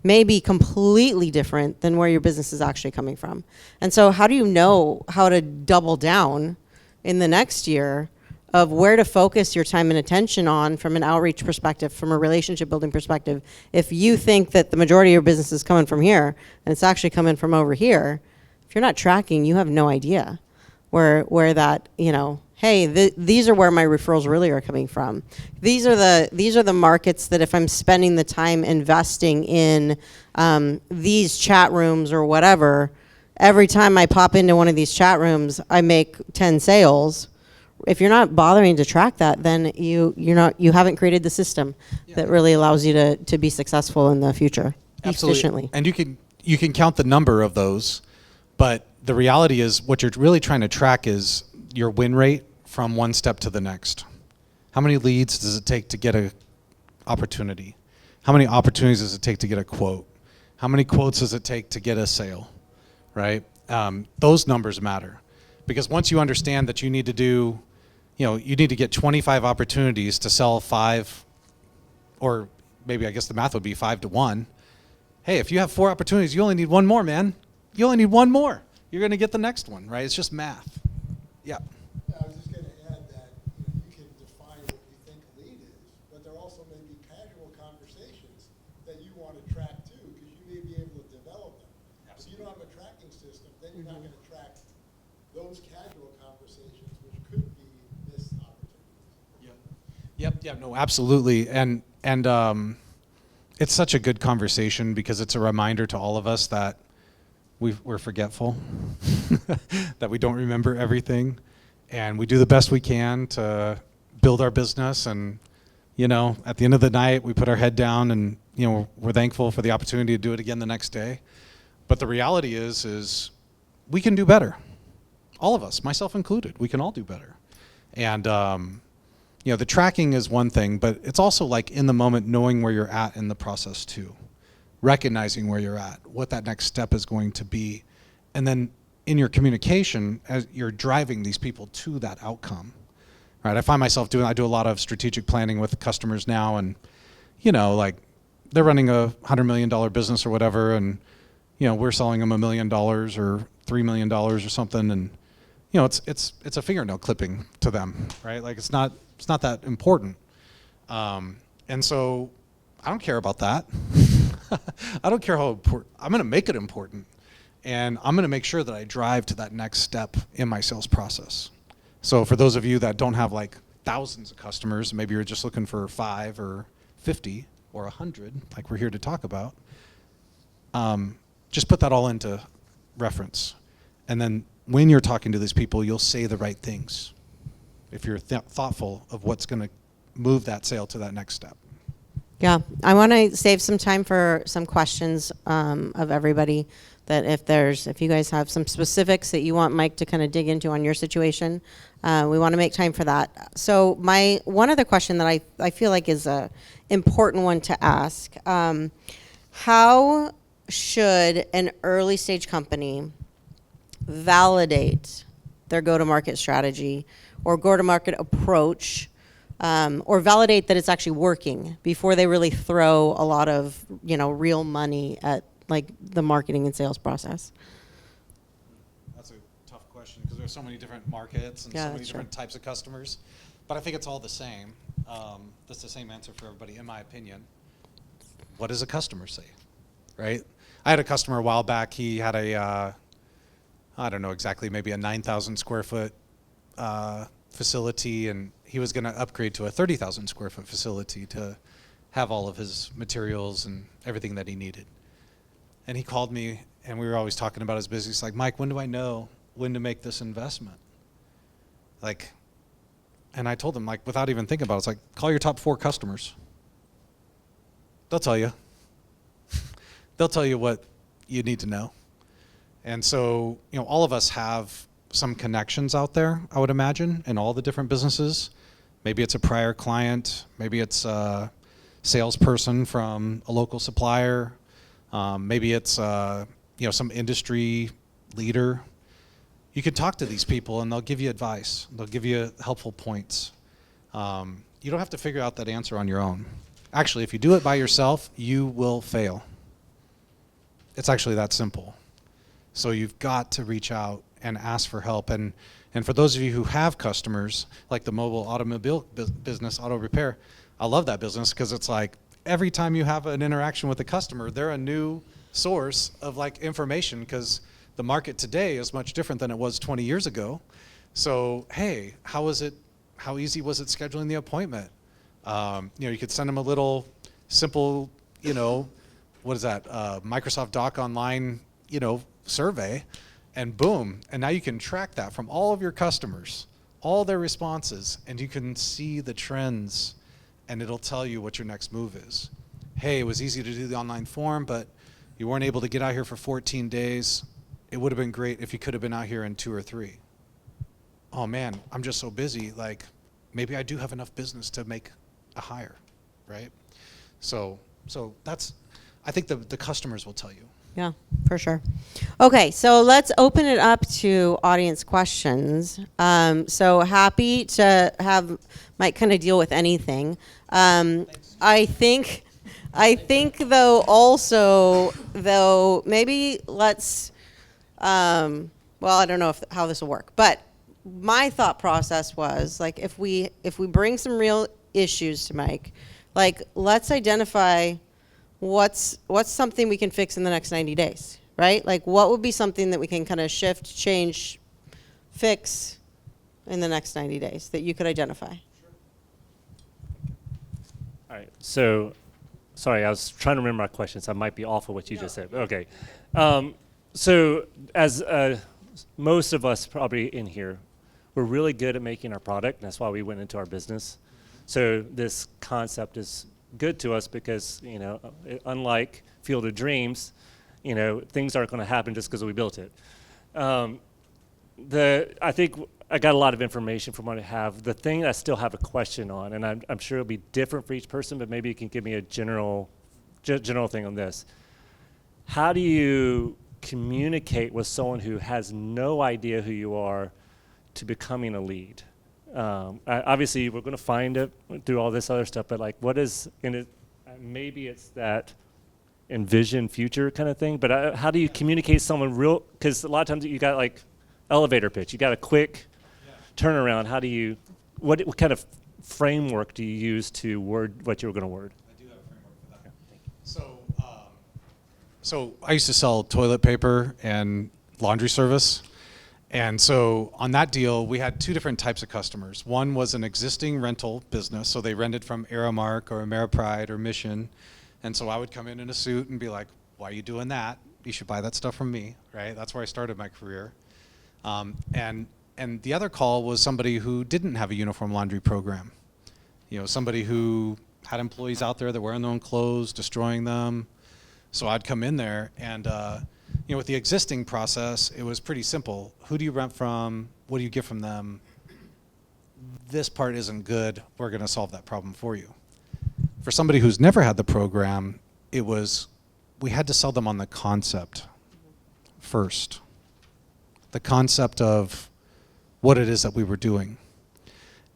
may be completely different than where your business is actually coming from. And so how do you know how to double down in the next year of where to focus your time and attention on from an outreach perspective, from a relationship building perspective? If you think that the majority of your business is coming from here and it's actually coming from over here, if you're not tracking, you have no idea where that, hey, these are where my referrals really are coming from. These are the markets that if I'm spending the time investing in these chat rooms or whatever, every time I pop into one of these chat rooms, I make 10 sales. If you're not bothering to track that, then you haven't created the system that really allows you to be successful in the future. Absolutely. Efficiently. And you can count the number of those, but the reality is what you're really trying to track is your win rate from one step to the next. How many leads does it take to get an opportunity? How many opportunities does it take to get a quote? How many quotes does it take to get a sale, right? Those numbers matter because once you understand that you need to do, you need to get 25 opportunities to sell 5, or maybe I guess the math would be 5 to 1. Hey, if you have 4 opportunities, you only need 1 more, man. You only need 1 more. You're going to get the next one, right? It's just math. Yeah. I was just going to add that you can define what you think a lead is, but there also may be casual conversations that you want to track too, because you may be able to develop them. If you don't have a tracking system, then you're not going to track those casual conversations, which could be missed opportunities. Yep. No, absolutely. And it's such a good conversation because it's a reminder to all of us that we're forgetful, that we don't remember everything, and we do the best we can to build our business. And at the end of the night, we put our head down, and we're thankful for the opportunity to do it again the next day. But the reality is we can do better. All of us, myself included, we can all do better. And the tracking is one thing, but it's also like in the moment knowing where you're at in the process too. Recognizing where you're at, what that next step is going to be, and then in your communication, as you're driving these people to that outcome, right? I find myself I do a lot of strategic planning with customers now, and like they're running a $100 million business or whatever, and we're selling them $1 million or $3 million or something, and it's a fingernail clipping to them, right? Like it's not that important, and so I don't care about that. I don't care how important. I'm going to make it important, and I'm going to make sure that I drive to that next step in my sales process. So for those of you that don't have like thousands of customers, maybe you're just looking for 5 or 50 or 100, like we're here to talk about, just put that all into reference. And then when you're talking to these people, you'll say the right things if you're thoughtful of what's going to move that sale to that next step. Yeah, I want to save some time for some questions of everybody. That if you guys have some specifics that you want Mike to kind of dig into on your situation, we want to make time for that. So one other question that I feel like is a important one to ask: how should an early stage company validate their go-to-market strategy or go-to-market approach? Or validate that it's actually working before they really throw a lot of real money at like the marketing and sales process? That's a tough question because there's so many different markets and Yeah, so many that's true. different types of customers. But I think it's all the same. That's the same answer for everybody, in my opinion. What does a customer say, right? I had a customer a while back. He had a, I don't know exactly, maybe a 9,000 square foot facility, and he was going to upgrade to a 30,000 square foot facility to have all of his materials and everything that he needed. And he called me, and we were always talking about his business. Like, Mike, when do I know when to make this investment? Like, and I told him, like, without even thinking about it, it's like, call your top 4 customers. They'll tell you. They'll tell you what you need to know. And so, you know, all of us have some connections out there, I would imagine, in all the different businesses. Maybe it's a prior client. Maybe it's a salesperson from a local supplier. Maybe it's, you know, some industry leader. You could talk to these people and they'll give you advice. They'll give you helpful points. You don't have to figure out that answer on your own. Actually, if you do it by yourself, you will fail. It's actually that simple. So you've got to reach out and ask for help. And for those of you who have customers, like the mobile automobile business, auto repair, I love that business because it's like every time you have an interaction with a customer, they're a new source of like information because the market today is much different than it was 20 years ago. So, hey, how easy was it scheduling the appointment? You know, you could send them a little simple, you know, what is that, Microsoft Doc online, you know, survey, and boom. And now you can track that from all of your customers, all their responses, and you can see the trends, and it'll tell you what your next move is. Hey, it was easy to do the online form, but you weren't able to get out here for 14 days. It would have been great if you could have been out here in 2 or 3. Oh man, I'm just so busy. Like, maybe I do have enough business to make a hire, right? So that's, I think the customers will tell you. Yeah, for sure. Okay, so let's open it up to audience questions. So happy to have Mike kind of deal with anything. I think though maybe let's, well, I don't know how this will work, but my thought process was like if we bring some real issues to Mike, like let's identify what's something we can fix in the next 90 days, right? Like what would be something that we can kind of shift, change, fix in the next 90 days that you could identify? All right. So, sorry, I was trying to remember my questions. I might be off of what you just said. Okay. So, as most of us probably in here, we're really good at making our product, and that's why we went into our business. So, this concept is good to us because, you know, unlike Field of Dreams, you know, things aren't going to happen just because we built it. I think I got a lot of information from what I have. The thing I still have a question on, and I'm sure it'll be different for each person, but maybe you can give me a general thing on this. How do you communicate with someone who has no idea who you are to becoming a lead? Obviously, we're going to find it through all this other stuff, but like, what is in it? Maybe it's that envision future kind of thing. But how do you communicate someone real? Because a lot of times you got like elevator pitch. You got a quick turnaround. How do you? What kind of framework do you use to word what you're going to word? I do have a framework for that. Okay, thank you. So I used to sell toilet paper and laundry service. And so on that deal, we had 2 different types of customers. One was an existing rental business, so they rented from Aramark or Ameripride or Mission. And so I would come in a suit and be like, why are you doing that? You should buy that stuff from me, right? That's where I started my career. And the other call was somebody who didn't have a uniform laundry program. You know, somebody who had employees out there that were wearing their own clothes, destroying them. So I'd come in there and, you know, with the existing process, it was pretty simple. Who do you rent from? What do you get from them? This part isn't good. We're going to solve that problem for you. For somebody who's never had the program, we had to sell them on the concept first. The concept of what it is that we were doing.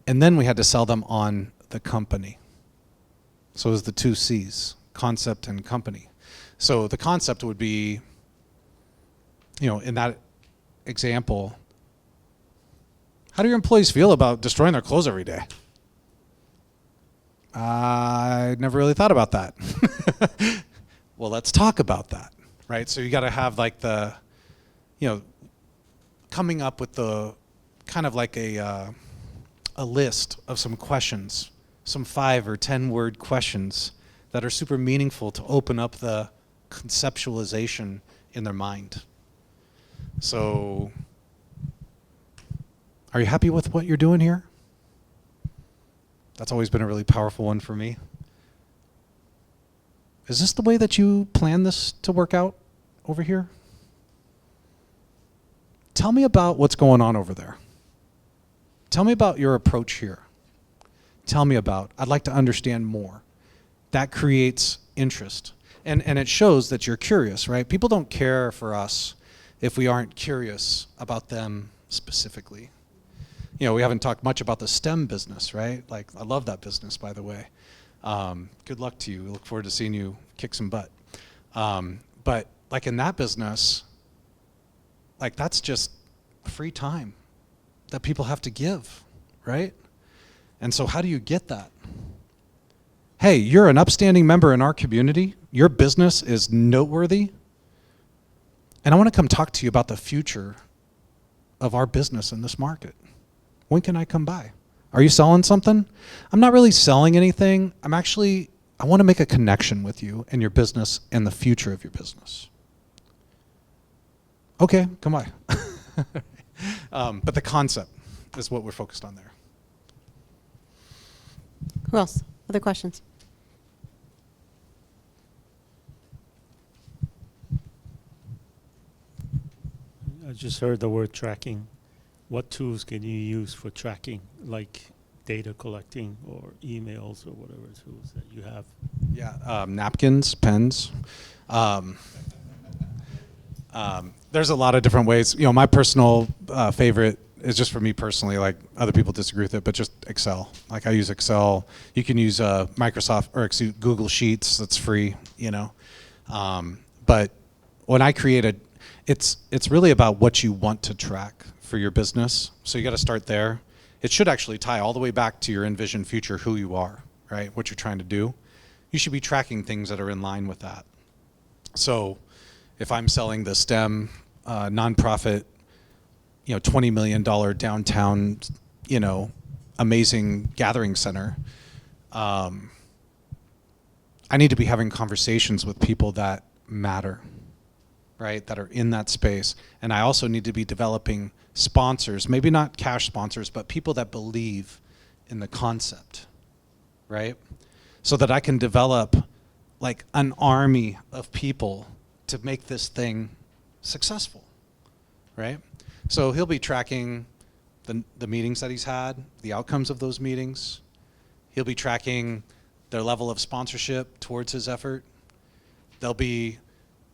And then we had to sell them on the company. So it was the 2 C's, concept and company. So the concept would be, you know, in that example, How do your employees feel about destroying their clothes every day? I never really thought about that. Well, let's talk about that, right? So you got to have like the, coming up with the kind of like a list of some questions, some 5 or 10 word questions that are super meaningful to open up the conceptualization in their mind. So, are you happy with what you're doing here? That's always been a really powerful one for me. Is this the way that you plan this to work out over here? Tell me about what's going on over there. Tell me about your approach here. Tell me about, I'd like to understand more. That creates interest. And it shows that you're curious, right? People don't care for us if we aren't curious about them specifically. We haven't talked much about the STEM business, right? Like, I love that business, by the way. Good luck to you. We look forward to seeing you kick some butt. But like in that business, like that's just free time that people have to give, right? And so how do you get that? Hey, you're an upstanding member in our community. Your business is noteworthy. And I want to come talk to you about the future of our business in this market. When can I come by? Are you selling something? I'm not really selling anything. I want to make a connection with you and your business and the future of your business. Okay, come by. But the concept is what we're focused on there. Who else? Other questions? I just heard the word tracking. What tools can you use for tracking, like data collecting or emails or whatever tools that you have? Yeah, napkins, pens. There's a lot of different ways. My personal favorite is just for me personally, like other people disagree with it, but just Excel. Like I use Excel. You can use Microsoft or Google Sheets. That's free, But when I created, it's really about what you want to track for your business. So you got to start there. It should actually tie all the way back to your envisioned future, who you are, right? What you're trying to do. You should be tracking things that are in line with that. So if I'm selling the STEM nonprofit, $20 million downtown, amazing gathering center, I need to be having conversations with people that matter, right? That are in that space. And I also need to be developing sponsors, maybe not cash sponsors, but people that believe in the concept, right? So that I can develop like an army of people to make this thing successful, right? So he'll be tracking the meetings that he's had, the outcomes of those meetings. He'll be tracking their level of sponsorship towards his effort. There'll be,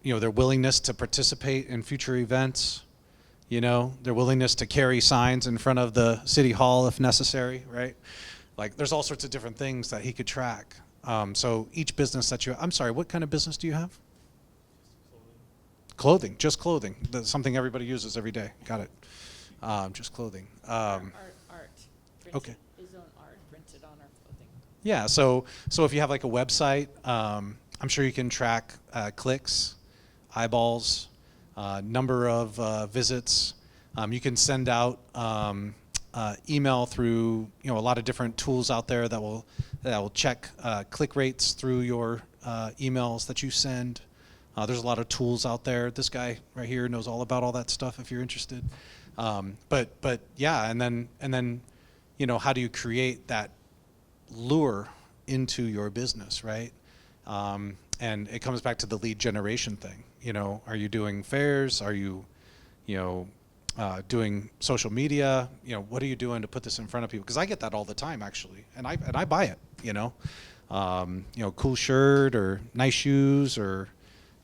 their willingness to participate in future events, their willingness to carry signs in front of the city hall if necessary, right? Like there's all sorts of different things that he could track. So each business that I'm sorry, what kind of business do you have? Clothing, just clothing. That's something everybody uses every day. Got it. Just clothing. Art. Okay. His own art printed on our clothing. Yeah, so if you have like a website, I'm sure you can track clicks, eyeballs, number of visits. You can send out email through a lot of different tools out there that will check click rates through your emails that you send. There's a lot of tools out there. This guy right here knows all about all that stuff if you're interested. But yeah, and then how do you create that lure into your business, right? And it comes back to the lead generation thing. Are you doing fairs? Are you, doing social media? What are you doing to put this in front of people? Because I get that all the time, actually, and I buy it. Cool shirt or nice shoes or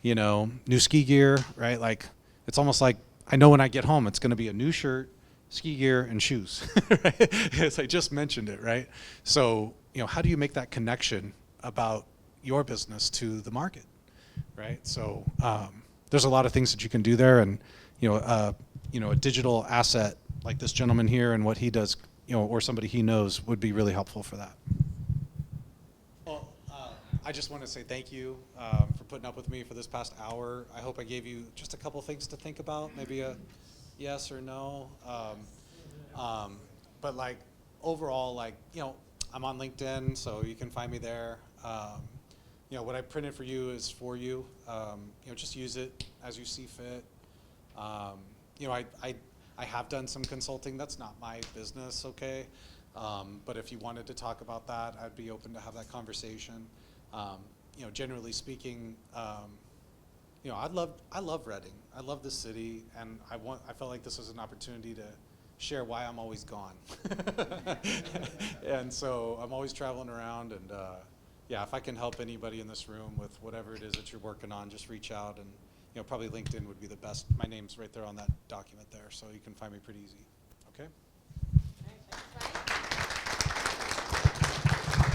new ski gear, right? Like it's almost like I know when I get home it's going to be a new shirt, ski gear, and shoes, right? As I just mentioned it, right? So how do you make that connection about your business to the market, right? So there's a lot of things that you can do there, and a digital asset like this gentleman here and what he does, or somebody he knows would be really helpful for that. Well, I just want to say thank you for putting up with me for this past hour. I hope I gave you just a couple things to think about, maybe a yes or no. But like overall, like, I'm on LinkedIn, so you can find me there. What I printed for you is for you. Just use it as you see fit. I have done some consulting. That's not my business, okay? But if you wanted to talk about that, I'd be open to have that conversation. Generally speaking, I love Reading. I love the city, and I felt like this was an opportunity to share why I'm always gone. And so I'm always traveling around, and if I can help anybody in this room with whatever it is that you're working on, just reach out, and probably LinkedIn would be the best. My name's right there on that document there, so you can find me pretty easy. Okay?